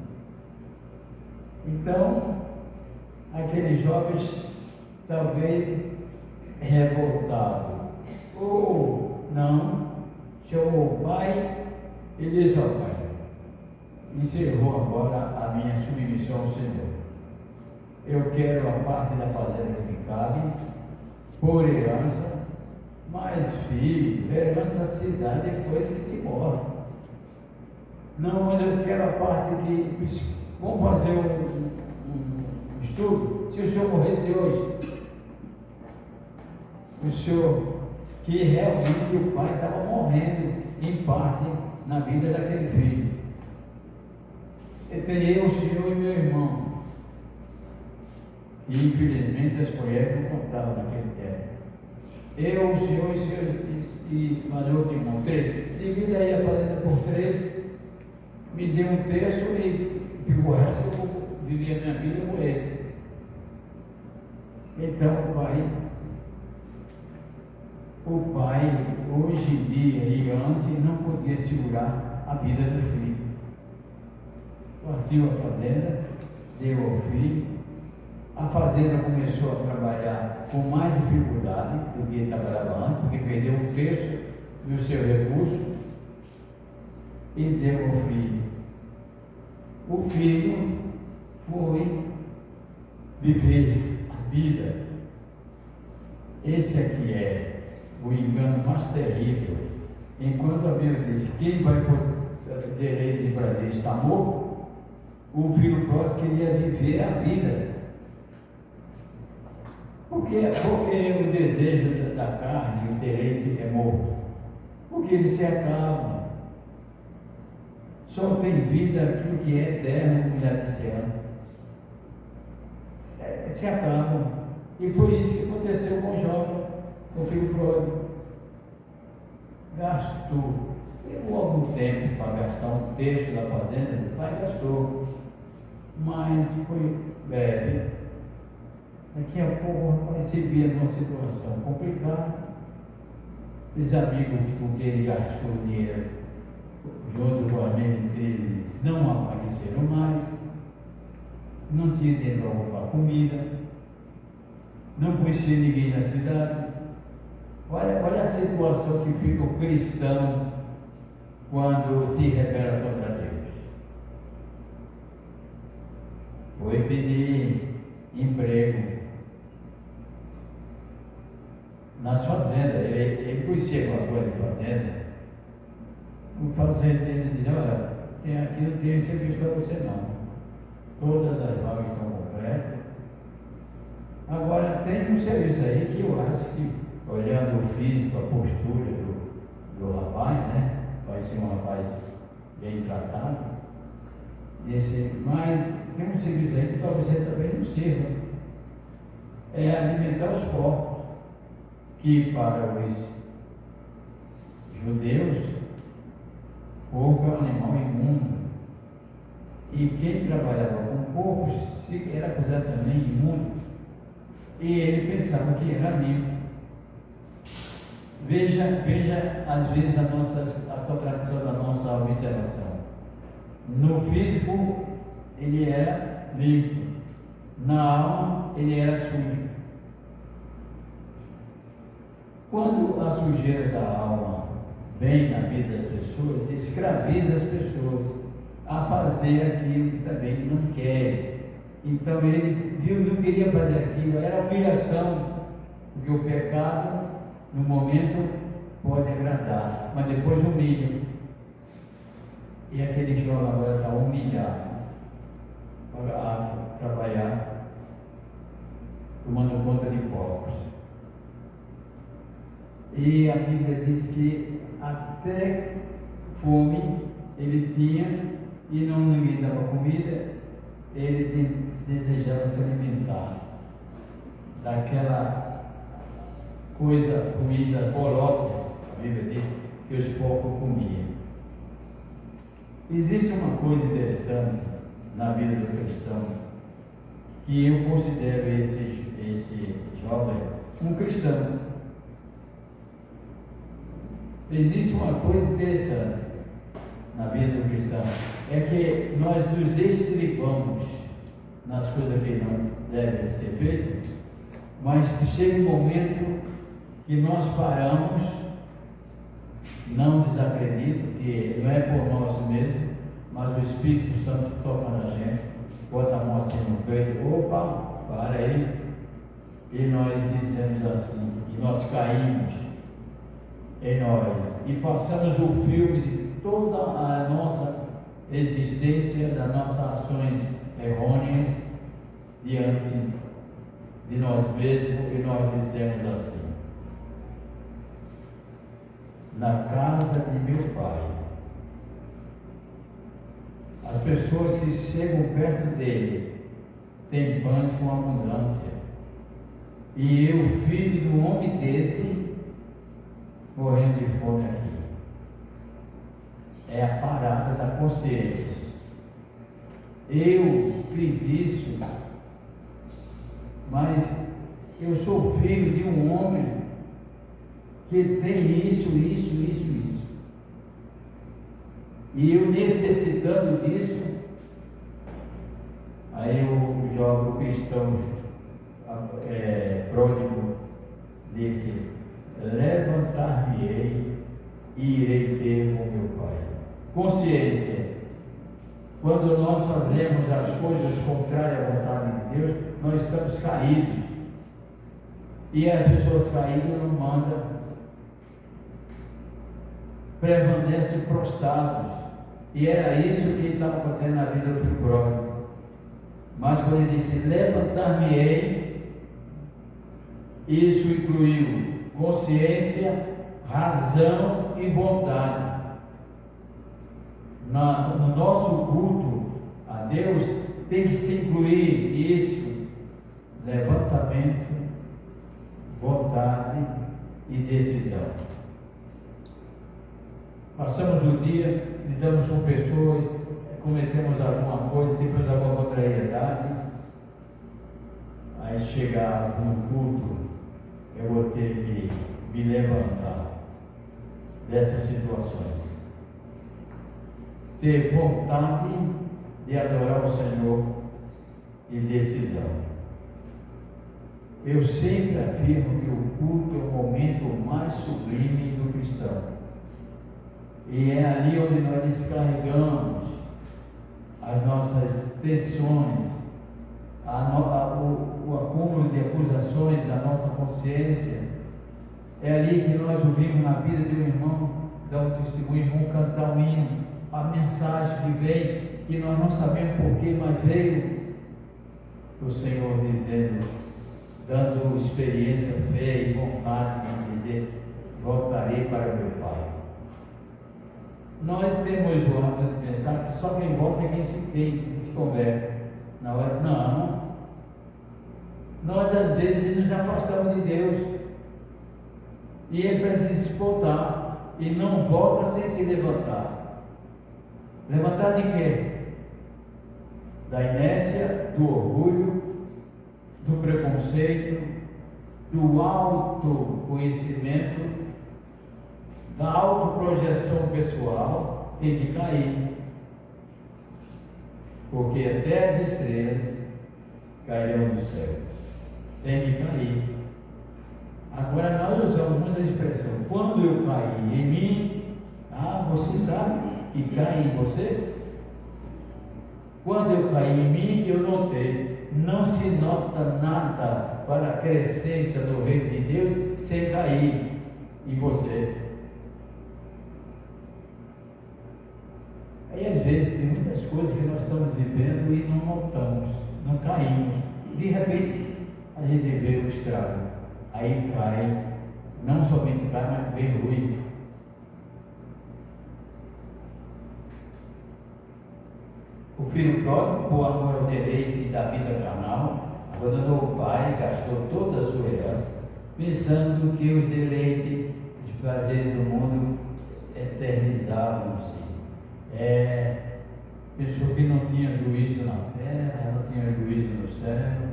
Então, aqueles jovens talvez revoltado ou não, chamou o pai e disse: ó pai, encerrou agora a minha submissão ao Senhor. Eu quero a parte da fazenda que me cabe por herança, mas filho, herança se dá depois que se morre. Não, mas eu quero a parte que vamos fazer um estudo. Se o senhor morresse hoje, o senhor, que realmente o pai estava morrendo em parte na vida daquele filho. Eu tenho o senhor e meu irmão, e infelizmente as mulheres não contavam naquele tempo. Eu, o senhor e mais outro irmão, 3. Divide aí a fazenda por 3, me dê um terço e o resto eu vou viver a minha vida com esse. Então o pai, hoje em dia e antes, não podia segurar a vida do filho. Partiu a fazenda, deu ao filho. A fazenda começou a trabalhar com mais dificuldade do que trabalhava antes, porque perdeu um terço do seu recurso e deu ao filho. O filho foi viver a vida. Esse aqui é o engano mais terrível. Enquanto a Bíblia diz: quem vai por direitos e prazeres está morto, o filho pródigo queria viver a vida. Porque o desejo da carne, os deleites é morto. Porque ele se acaba. Só tem vida aquilo que é eterno, como já disse antes. Se acaba. E foi isso que aconteceu com o jovem, com o filho pródigo. gastou. Levou algum tempo para gastar um terço da fazenda, o pai gastou, mas foi breve. Daqui a pouco o rapaz se via numa situação complicada. Os amigos com quem ele gastou dinheiro junto com a mente deles não apareceram mais, não tinha dinheiro para comprar comida, não conhecia ninguém na cidade. Olha a situação que fica o cristão quando se rebela contra Deus. Foi pedir emprego nas fazendas. Ele conhecia alguma coisa de fazenda. O fazendeiro dizia: olha, aqui não tem serviço para você não. Todas as vagas estão completas. Agora tem um serviço aí que eu acho que, olhando o físico, a postura do rapaz, né? Vai ser um rapaz bem tratado. Mas tem um serviço aí que para você também não sirva. É alimentar os porcos, que para os judeus, porco é um animal imundo. E quem trabalhava com porcos era considerado também imundo. E ele pensava que era limpo. Veja às vezes a contradição da nossa observação. No físico ele era limpo, na alma ele era sujo. Quando a sujeira da alma vem na vida das pessoas, escraviza as pessoas a fazer aquilo que também não querem. Então ele não queria fazer aquilo, era humilhação, porque o pecado no momento pode agradar, mas depois humilha. E aquele jovem agora está humilhado para trabalhar, tomando conta de porcos. E a Bíblia diz que até fome ele tinha e ninguém dava comida, ele desejava se alimentar daquela coisa, comida, bolocas, a Bíblia diz, que os porcos comiam. Existe uma coisa interessante na vida do cristão, que eu considero esse jovem um cristão. Existe uma coisa interessante na vida do cristão, é que nós nos estribamos nas coisas que não devem ser feitas, mas chega um momento que nós paramos, não desacredito, que não é por nós mesmos, mas o Espírito Santo toca na gente, bota a mão assim no peito: opa, para aí, e nós dizemos assim, e nós caímos em nós, e passamos o filme de toda a nossa existência, das nossas ações errôneas diante de nós mesmos, e nós dizemos assim: na casa de meu pai, as pessoas que chegam perto dele têm pães com abundância, e eu, filho de um homem desse, morrendo de fome aqui. É a parada da consciência. Eu fiz isso, mas eu sou filho de um homem que tem isso. E eu necessitando disso, aí o jovem cristão pródigo disse: levantar-me-ei e irei ter com meu pai. Consciência. Quando nós fazemos as coisas contrárias à vontade de Deus, nós estamos caídos. E as pessoas caídas não mandam, permanecem prostrados. E era isso que estava acontecendo na vida do filho pródigo. Mas quando ele disse: levantar-me-ei, isso incluiu consciência, razão e vontade. No nosso culto a Deus tem que se incluir isso: levantamento, vontade e decisão. Passamos o dia, lidamos com pessoas, cometemos alguma coisa, temos alguma contrariedade. Aí chegar no culto, eu vou ter que me levantar dessas situações. Ter vontade de adorar o Senhor e decisão. Eu sempre afirmo que o culto é o momento mais sublime do cristão. E é ali onde nós descarregamos as nossas tensões, o acúmulo de acusações da nossa consciência. É ali que nós ouvimos na vida de um irmão, dar um testemunho, irmão cantar um hino, a mensagem que vem, e nós não sabemos porquê, mas veio o Senhor dizendo, dando experiência, fé e vontade de dizer, voltarei para o meu Pai. Nós temos o hábito de pensar que só quem volta é quem se converte. Na hora, não. Nós às vezes nos afastamos de Deus e é preciso voltar, e não volta sem se levantar. Levantar de quê? Da inércia, do orgulho, do preconceito, do autoconhecimento, da autoprojeção pessoal. Tem que cair, porque até as estrelas cairão do céu. Tem que cair. Agora nós usamos muita expressão, quando eu cair em mim, você sabe que cai em você? Quando eu caí em mim, eu notei, não se nota nada para a crescência do reino de Deus sem cair em você. Aí às vezes tem muitas coisas que nós estamos vivendo e não notamos, não caímos. De repente a gente vê o estrago, aí cai, não somente cai, mas também ruim. O filho pródigo, por amor ao deleite da vida carnal, abandonou o pai, gastou toda a sua herança, pensando que os deleites de prazer do mundo eternizavam-se. Pensou que não tinha juízo na terra, não tinha juízo no céu,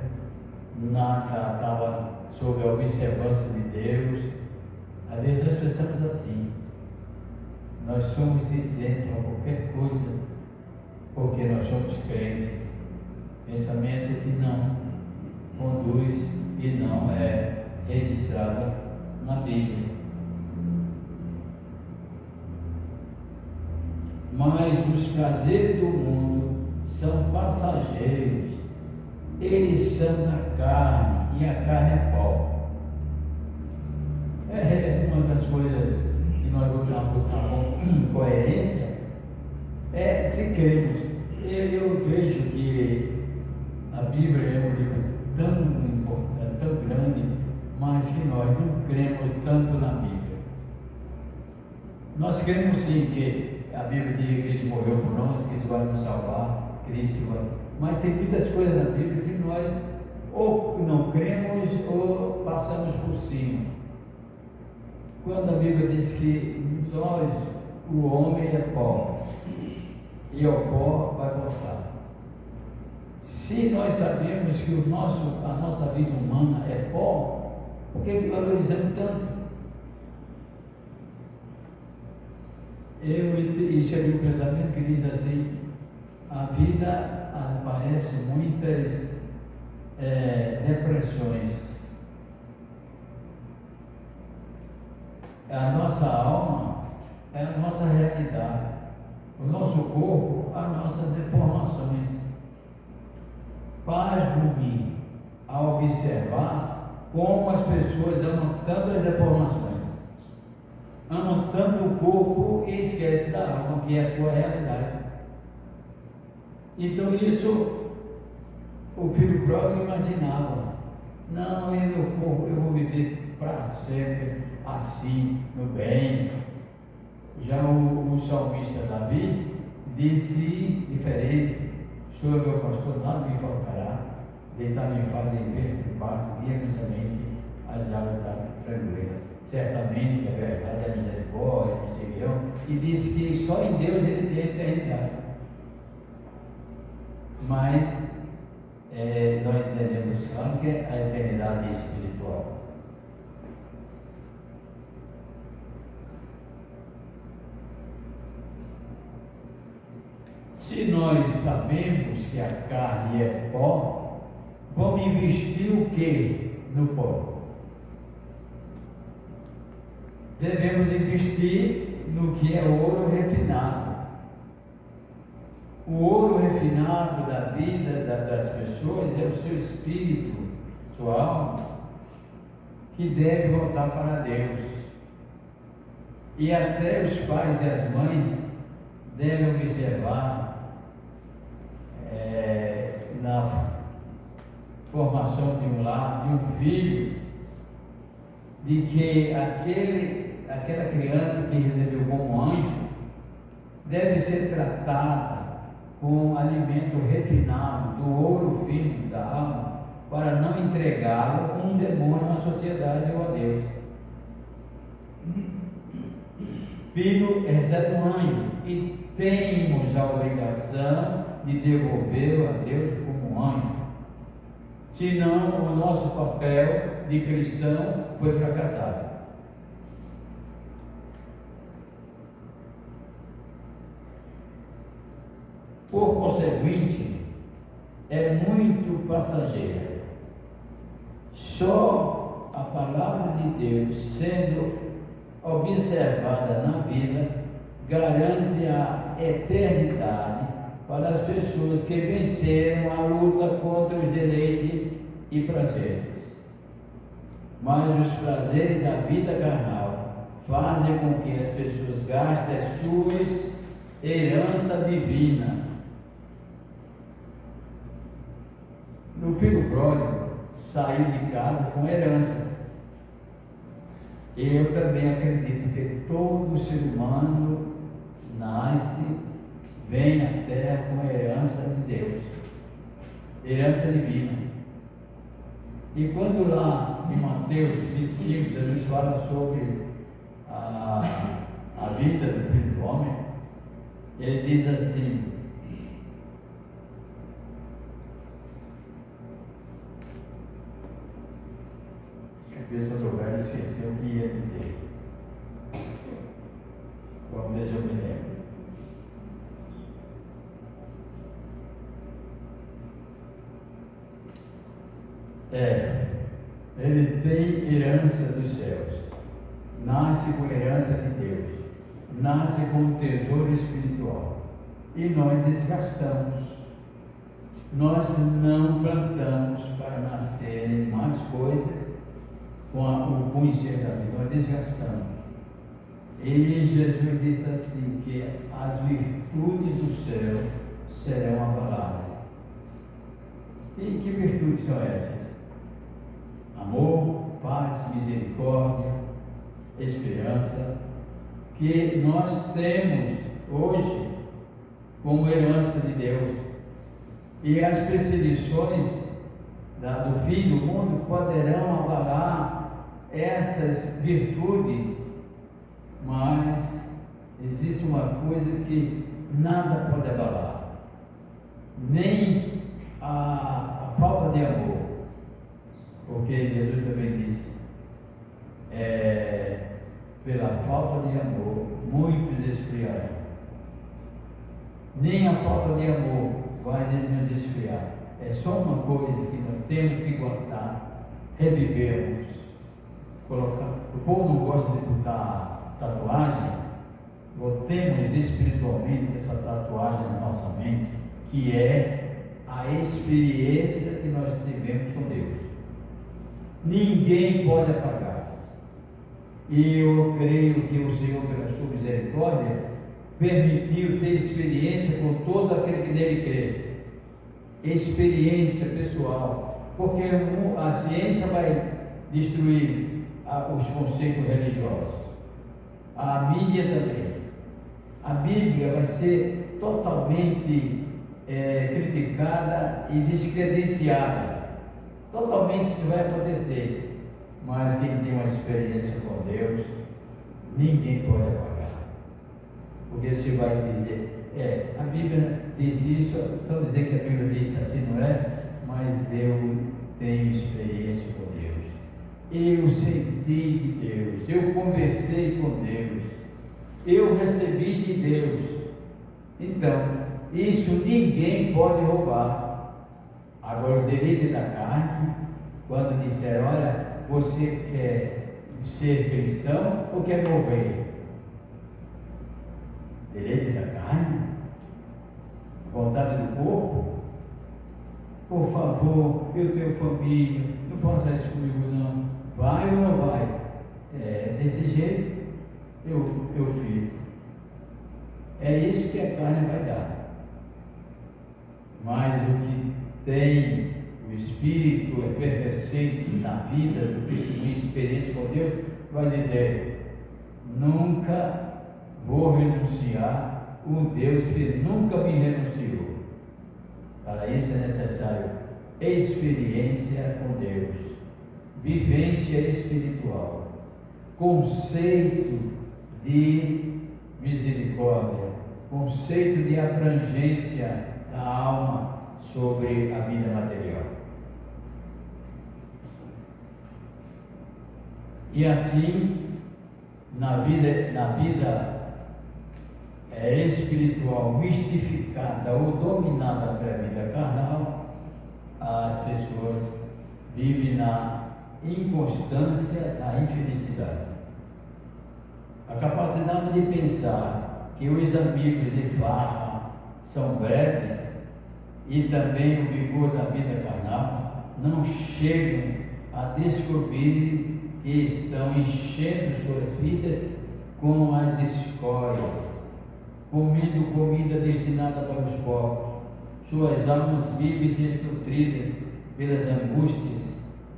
nada estava sob a observância de Deus. Às vezes nós pensamos assim, nós somos isentos a qualquer coisa, porque nós somos crentes. Pensamento que não conduz e não é registrado na Bíblia. Mas os prazeres do mundo são passageiros, eles são da carne, e a carne é pó. É uma das coisas que nós botamos com coerência, se cremos. Eu vejo que a Bíblia é um livro tão importante, tão grande, mas que nós não cremos tanto na Bíblia. Nós cremos sim que a Bíblia diz que Cristo morreu por nós, que Cristo vai nos salvar, Cristo vai. Mas tem muitas coisas na Bíblia que nós ou não cremos ou passamos por cima. Quando a Bíblia diz que nós, o homem é pó, e ao pó vai voltar. Se nós sabemos que a nossa vida humana é pó, por que valorizamos tanto? Eu escrevi um pensamento que diz assim: a vida aparece muitas depressões. A nossa alma é a nossa realidade, o nosso corpo, as nossas deformações. Pasmo-me a observar como as pessoas amam tanto as deformações, amam tanto o corpo e esquecem da alma, que é a sua realidade. Então isso o filho pródigo imaginava: não, é meu corpo, eu vou viver para sempre assim, no bem. Já o salmista Davi disse diferente: o Senhor é meu pastor, nada me faltará, deitar-me em paz em verde e parto, guia-me as águas da tranquilidade. Certamente a verdade, a misericórdia me seguirão e disse que só em Deus ele tem eternidade. Mas nós entendemos claro que é a eternidade espiritual. Se nós sabemos que a carne é pó, vamos investir o que no pó? Devemos investir no que é ouro refinado. O ouro refinado da vida das pessoas é o seu espírito, sua alma, que deve voltar para Deus. E até os pais e as mães devem observar na formação de um lar, de um filho, de que aquela criança que recebeu como anjo deve ser tratada com alimento refinado do ouro fino da alma, para não entregá-lo a um demônio, à sociedade ou a Deus. Filho recebe um anjo e temos a obrigação de devolvê-lo a Deus como anjo. Senão, o nosso papel de cristão foi fracassado. Por conseguinte, é muito passageira. Só a palavra de Deus, sendo observada na vida, garante a eternidade para as pessoas que venceram a luta contra os deleites e prazeres. Mas os prazeres da vida carnal fazem com que as pessoas gastem as suas heranças divinas. O filho pródigo saiu de casa com herança. Eu também acredito que todo ser humano nasce, vem à terra com herança de Deus, herança divina. E quando lá em Mateus 25, Jesus fala sobre a vida do Filho do Homem, ele diz assim: a pessoa do lugar esqueceu o que ia dizer. Vamos ver se eu me lembro. Ele tem herança dos céus, nasce com herança de Deus, nasce com um tesouro espiritual, e nós desgastamos. Nós não plantamos para nascerem mais coisas com o conhecer da vida, nós desgastamos. E Jesus disse assim, que as virtudes do céu serão abaladas. E que virtudes são essas? Amor, paz, misericórdia, esperança, que nós temos hoje como herança de Deus. E as perseguições do fim do mundo poderão abalar essas virtudes, mas existe uma coisa que nada pode abalar, nem a falta de amor, porque Jesus também disse, pela falta de amor, muitos esfriarão. Nem a falta de amor vai nos esfriar. É só uma coisa que nós temos que guardar, revivermos, colocar. O povo não gosta de botar tatuagem, botemos espiritualmente essa tatuagem na nossa mente, que é a experiência que nós tivemos com Deus. Ninguém pode apagar. E eu creio que o Senhor, pela sua misericórdia, permitiu ter experiência com todo aquele que nele crê. Experiência pessoal, porque a ciência vai destruir os conceitos religiosos, a mídia também. A Bíblia vai ser totalmente criticada e descredenciada. Totalmente isso vai acontecer, mas quem tem uma experiência com Deus, ninguém pode apagar. Porque você vai dizer, a Bíblia diz isso, então dizer que a Bíblia diz assim, não é? Mas eu tenho experiência com Deus, eu senti de Deus, eu conversei com Deus, eu recebi de Deus. Então, isso ninguém pode roubar. Agora, o deleite da carne, quando disser, olha, você quer ser cristão ou quer morrer? Deleite da carne? Vontade do corpo? Por favor, eu tenho família, não faça isso comigo não. Vai ou não vai? Desse jeito eu fico. É isso que a carne vai dar. Mas o que tem o espírito efervescente na vida do testemunho, experiência com Deus, vai dizer: nunca vou renunciar um Deus que nunca me renunciou. Para isso é necessário experiência com Deus, vivência espiritual, conceito de misericórdia, conceito de abrangência da alma sobre a vida material. E assim, na vida espiritual mistificada ou dominada pela vida carnal, as pessoas vivem na inconstância da infelicidade. A capacidade de pensar que os amigos de farra são breves e também o vigor da vida carnal não chegam a descobrir que estão enchendo suas vidas com as escórias, comendo comida destinada para os povos. Suas almas vivem desnutridas pelas angústias,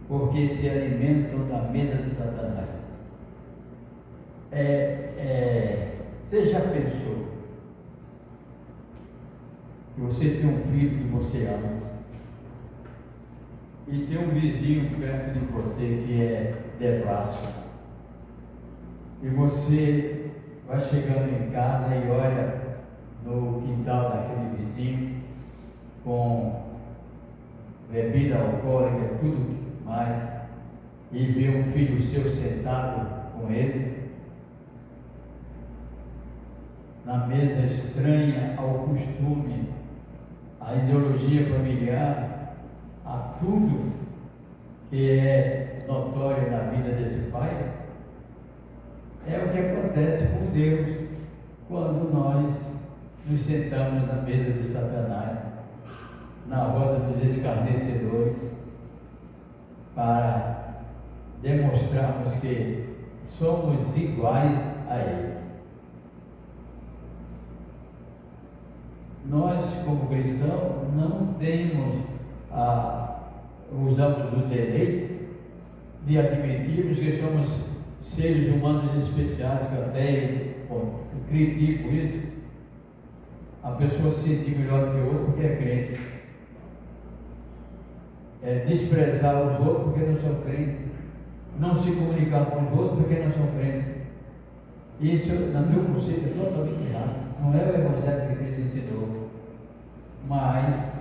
porque se alimentam da mesa de Satanás. Você já pensou que você tem um filho que você ama e tem um vizinho perto de você que é devasso, e você vai chegando em casa e olha no quintal daquele vizinho com bebida alcoólica, tudo mais, e vê um filho seu sentado com ele na mesa estranha ao costume, à ideologia familiar, a tudo que é notório na vida desse pai. É o que acontece com Deus quando nós nos sentamos na mesa de Satanás, na roda dos escarnecedores, para demonstrarmos que somos iguais a eles. Nós, como cristãos, não temos usamos o deleite de admitirmos que somos seres humanos especiais, que até critico isso. A pessoa se sentir melhor que o outro porque é crente. Desprezar os outros porque não são crentes. Não se comunicar com os outros porque não são crentes. Isso, no meu conceito, é totalmente errado. Não é o Evangelho que Cristo ensinou. Mas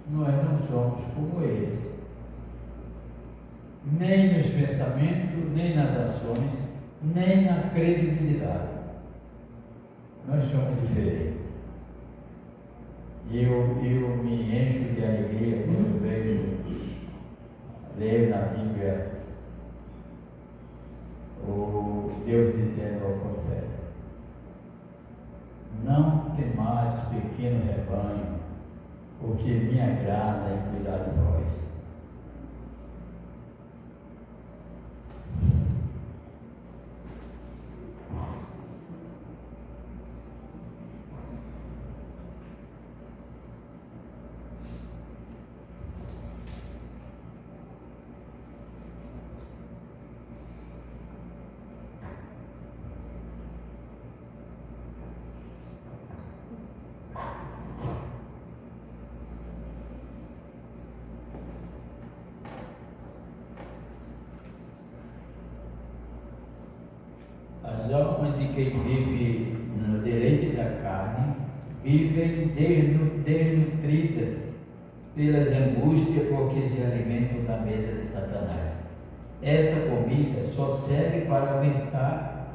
nós não somos como eles. Nem nos pensamentos, nem nas ações, nem na credibilidade. Nós somos diferentes. E eu me encho de alegria quando leio na Bíblia o Deus dizendo ao profeta: não temais, pequeno rebanho, porque me agrada em cuidar de vós. As almas de quem vive no deleite da da carne vivem desnutridas pelas angústias porque se alimentam da mesa de Satanás. Essa comida só serve para aumentar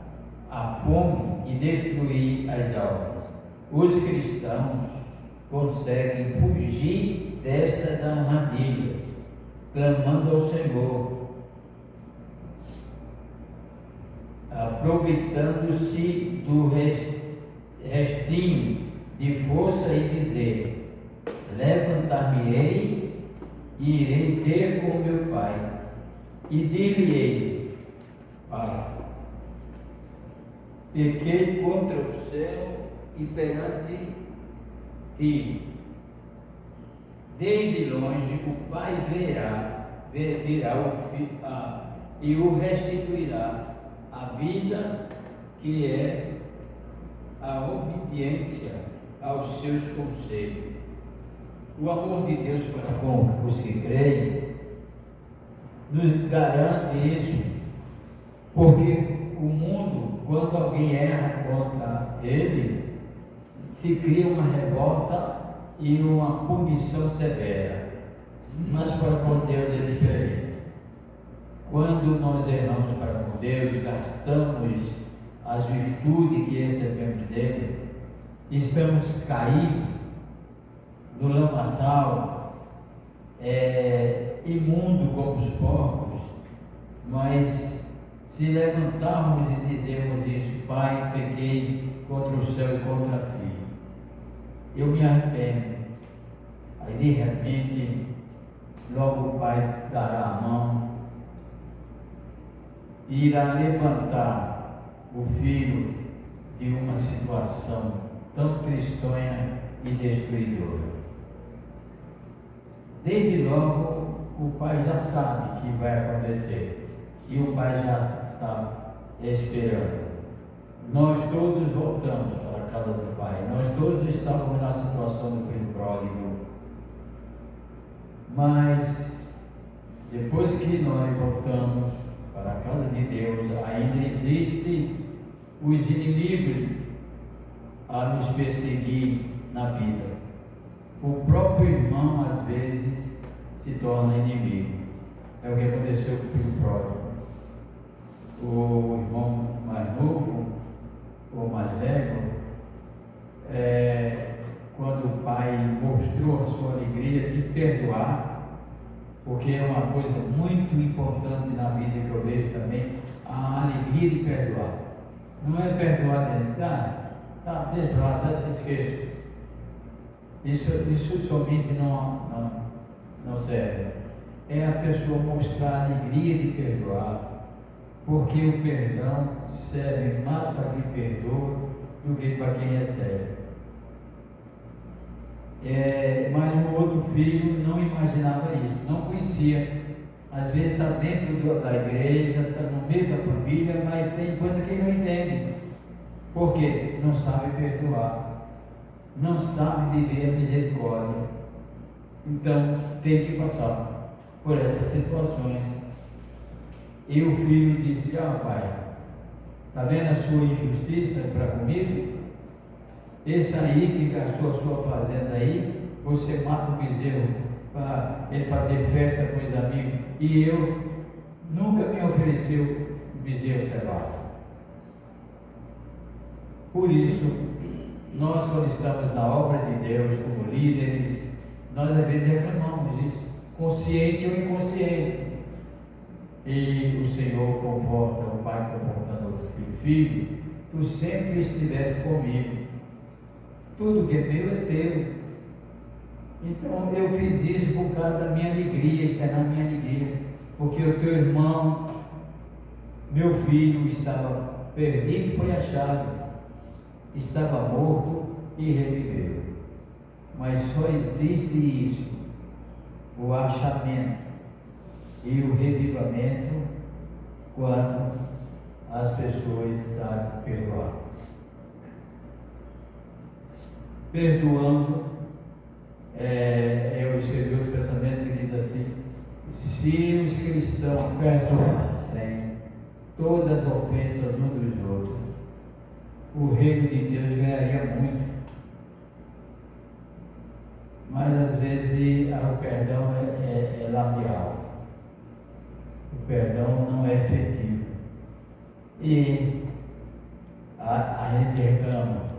a fome e destruir as almas. Os cristãos conseguem fugir destas armadilhas, clamando ao Senhor, aproveitando-se do restinho de força e dizer: levantar-me-ei e irei ter com meu Pai, e dir-lhe-ei: Pai, pequei contra o céu e perante ti. Desde longe o Pai virá o filho e o restituirá a vida, que é a obediência aos seus conselhos. O amor de Deus para com os que creem nos garante isso, porque o mundo, quando alguém erra contra ele, se cria uma revolta e uma punição severa. Mas para com Deus é diferente. Quando nós erramos para com Deus, gastamos as virtudes que recebemos dele, estamos caídos no lamaçal, imundo como os porcos, mas se levantarmos e dizermos isso: Pai, pequei contra o céu e contra ti, eu me arrependo. Aí de repente, logo o Pai dará a mão e irá levantar o filho de uma situação tão tristonha e destruidora. Desde logo o Pai já sabe que vai acontecer e o Pai já está esperando. Nós todos voltamos para a casa do Pai, nós todos estávamos na situação do filho pródigo, mas depois que nós voltamos para a casa de Deus, ainda existem os inimigos a nos perseguir na vida. O próprio irmão às vezes se torna inimigo. É o que aconteceu com o filho pródigo. O irmão mais novo ou mais velho, quando o pai mostrou a sua alegria de perdoar, porque é uma coisa muito importante na vida que eu vejo também, a alegria de perdoar. Não é perdoar dizendo, deixa pra lá, esqueço. Isso somente não serve. É a pessoa mostrar a alegria de perdoar, porque o perdão serve mais para quem perdoa do que para quem recebe. Mas o outro filho não imaginava isso, não conhecia. Às vezes está dentro da igreja, está no meio da família, mas tem coisa que ele não entende. Por quê? Não sabe perdoar, não sabe viver a misericórdia. Então tem que passar por essas situações. E o filho disse: pai, está vendo a sua injustiça para comigo? Esse aí que gastou a sua fazenda aí, você mata o bezerro para ele fazer festa com os amigos, e eu nunca me ofereceu bezerro cevado. Por isso, nós, quando estamos na obra de Deus como líderes, nós às vezes reclamamos isso, consciente ou inconsciente. E o Senhor conforta, o Pai confortando outro filho: filho, tu sempre estivesse comigo, tudo que é meu é teu. Então eu fiz isso por causa da minha alegria, está na minha alegria, porque o teu irmão, meu filho, estava perdido e foi achado, estava morto e reviveu. Mas só existe isso, o achamento e o revivamento, quando as pessoas sabem perdoar. Perdoando, eu escrevi outro pensamento que diz assim: se os cristãos perdoassem todas as ofensas uns dos outros, o reino de Deus ganharia muito. Mas às vezes o perdão é labial. O perdão não é efetivo. E a gente reclama.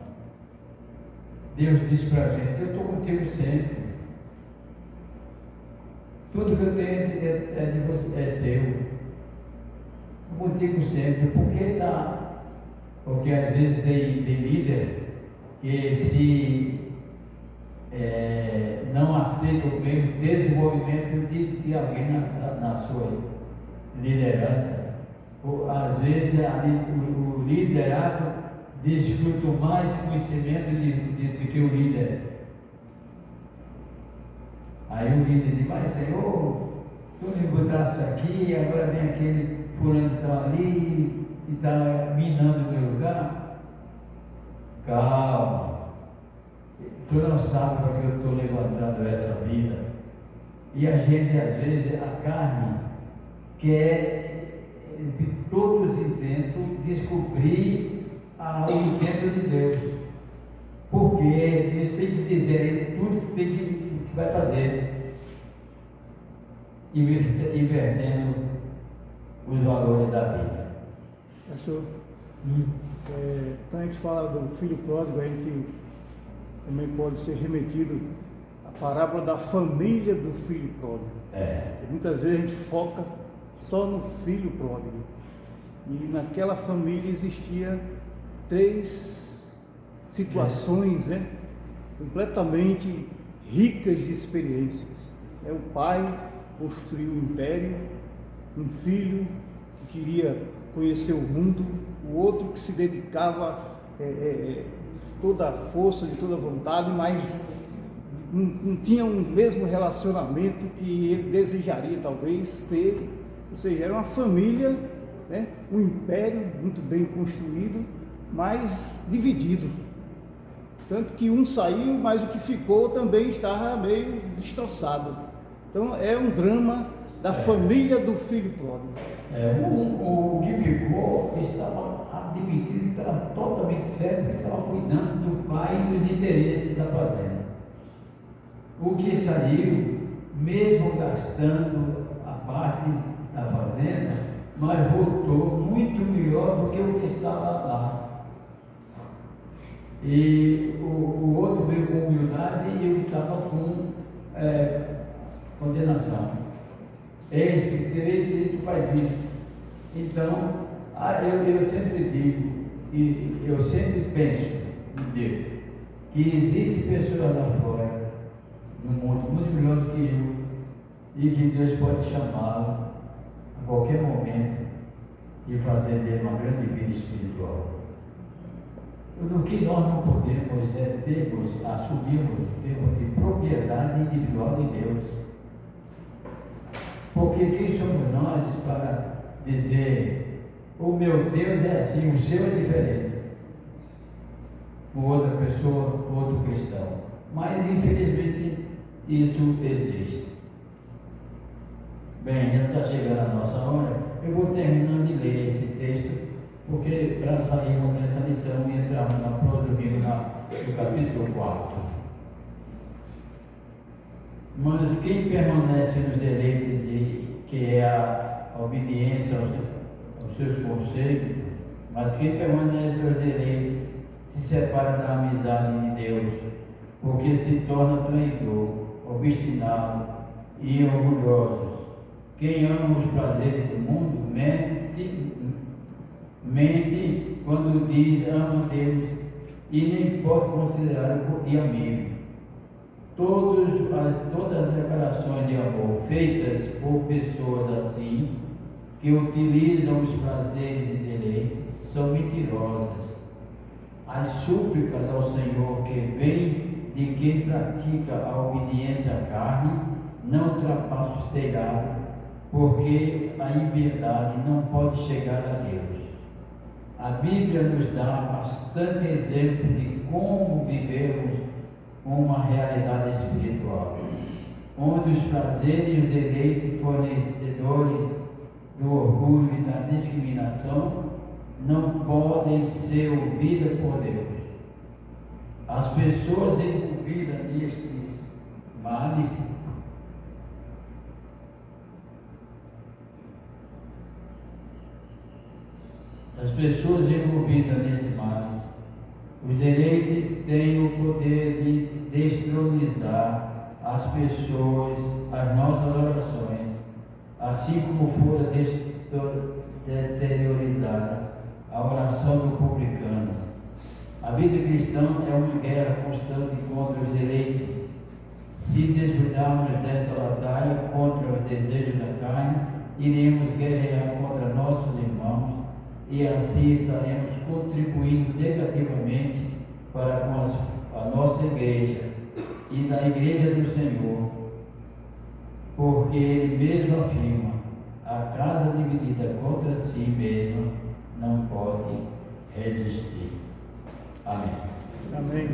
Deus diz para a gente: eu estou contigo sempre. Tudo que eu tenho de você, é seu. Estou contigo sempre. Porque às vezes tem líder que se não aceita o mesmo desenvolvimento de alguém na sua liderança. Às vezes o liderado desfruta mais conhecimento do que o líder. Aí o líder diz: mas Senhor, tu me botasse aqui, agora vem aquele fulano que está ali e está minando o meu lugar. Calma, tu não sabe para que eu estou levantando essa vida. E a gente, às vezes, a carne quer que todos tentam descobrir o intento de Deus, porque Deus tem que dizer tudo que vai fazer, invertendo os valores da vida. Pastor, quando a gente fala do filho pródigo, a gente também pode ser remetido à parábola da família do filho pródigo. Muitas vezes a gente foca só no filho pródigo, e naquela família existia 3 situações, completamente ricas de experiências. O pai construiu um império, um filho que queria conhecer o mundo, o outro que se dedicava toda a força, de toda a vontade, mas não tinha um mesmo relacionamento que ele desejaria talvez ter. Ou seja, era uma família, um império muito bem construído, mas dividido. Tanto que um saiu, mas o que ficou também estava meio destroçado. Então é um drama da família do filho pródigo. O que ficou estava admitido, estava totalmente certo, que estava cuidando do pai e dos interesses da fazenda. O que saiu, mesmo gastando a parte da fazenda, mas voltou muito melhor do que o que estava lá. E o outro veio com humildade e ele estava com condenação. Esse que faz isso. Então, eu sempre digo, e eu sempre penso em Deus, que existem pessoas lá fora, no mundo, muito melhores do que eu, e que Deus pode chamá-lo a qualquer momento e fazer dele uma grande vida espiritual. No que nós não podemos assumirmos termos de propriedade individual de Deus. Porque quem somos nós para dizer: o meu Deus é assim, o seu é diferente, com outra pessoa, outro cristão? Mas infelizmente isso existe. Bem, já está chegando a nossa hora. Eu vou terminando de ler esse texto, porque para sairmos dessa lição e entrarmos no próximo domingo no capítulo 4. Mas quem permanece nos deleites, que é a obediência aos seus conselhos, mas quem permanece aos deleites se separa da amizade de Deus, porque se torna traidor, obstinado e orgulhosos. Quem ama os prazeres do mundo mente quando diz ama Deus e nem pode considerar-o de amigo. Todas as declarações de amor feitas por pessoas assim, que utilizam os prazeres e deleites, são mentirosas. As súplicas ao Senhor que vêm de quem pratica a obediência à carne não ultrapassam os telhados, porque a impiedade não pode chegar a Deus. A Bíblia nos dá bastante exemplo de como vivemos uma realidade espiritual, onde os prazeres e os deleites fornecedores do orgulho e da discriminação não podem ser ouvidas por Deus. As pessoas envolvidas nestes males os deleites têm o poder de destronizar as pessoas, as nossas orações, assim como fora deteriorizada a oração do publicano. A vida cristã é uma guerra constante contra os deleites. Se descuidarmos desta batalha contra os desejos da carne, iremos guerrear contra nossos irmãos e assim estaremos contribuindo negativamente para com a nossa igreja e da igreja do Senhor, porque Ele mesmo afirma: a casa dividida contra si mesma não pode resistir. Amém. Amém.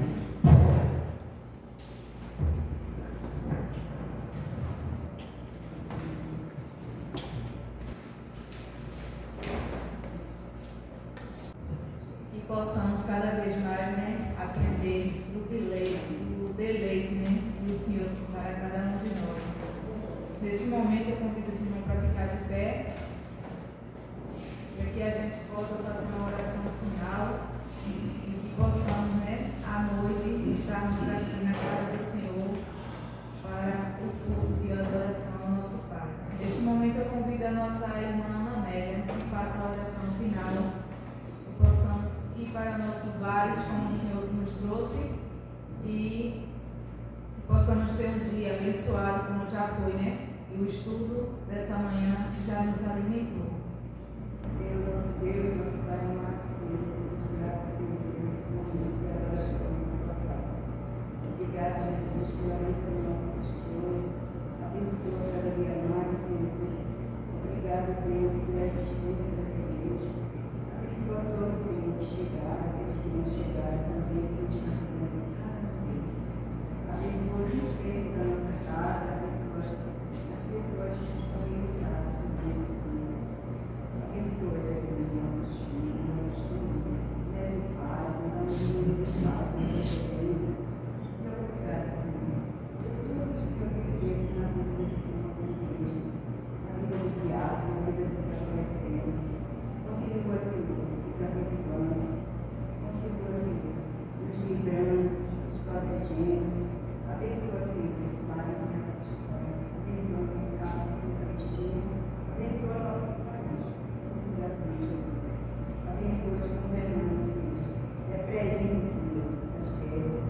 Que possamos cada vez mais, né, aprender do deleite, né, do Senhor para cada um de nós. Nesse momento eu convido esse irmão para ficar de pé, para que a gente possa fazer uma oração final e que possamos, né, à noite estarmos aqui na casa do Senhor para o culto de adoração ao nosso Pai. Neste momento eu convido a nossa irmã Ana Amélia que faça a oração final, que possamos ir para nossos lares como o Senhor nos trouxe e possamos ter um dia abençoado como já foi, né? E o estudo dessa manhã já nos alimentou. Senhor, nosso Deus, nosso Pai amado, Senhor, somos gratos, Senhor, por esse momento de adoração na tua casa. Obrigado, Jesus, pela vida do nosso pastor. Abençoa cada dia mais, Senhor. Obrigado, Deus, pela existência dessa igreja. Abençoa todos, Senhor, que chegaram, aqueles que não chegaram também, Senhor, que estão presençados, Senhor. Abençoa os que veio para a nossa casa, abençoa as pessoas que estão em casa, Senhor. Abençoa, Jesus, nossos filhos, nossas famílias. Leve paz, não de paz, na tua presença. E obrigado, Senhor. Por tudo que o Senhor tem feito na vida dessa igreja, na vida dos diáconos, na vida dos adolescentes. Continua, Senhor, nos abençoando. Continua, Senhor, nos livrando, nos protegendo. Abençoa, Senhor, esse país, abençoa nosso carro, Santa Cristina. Abençoa nosso país, nosso Brasil, Jesus. Abençoa os governantes, Senhor. Repreende, Senhor, essas guerras.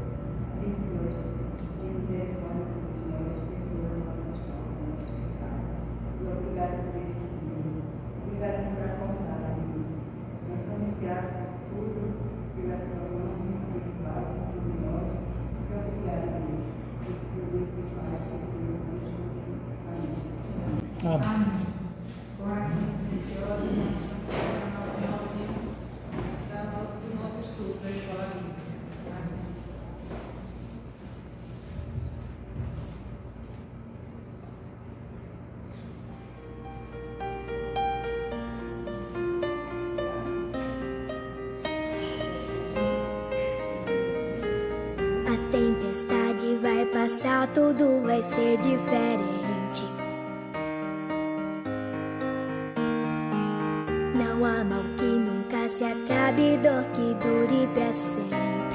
Abençoa, Jesus. Tenha misericórdia por todos nós, perdoa nossas faltas, nossos pecados. E obrigado por esse dia. Obrigado por acordar, Senhor. Nós somos gratos por tudo, pela tua mão abençoada sobre nós. E obrigado, Deus, por esse período de paz que o Senhor nos dá. Amém. Amém. Corações preciosos, do nosso estudo da escola bíblica. Amém. A tempestade vai passar, tudo vai ser diferente. Não há mal que nunca se acabe, dor que dure pra sempre.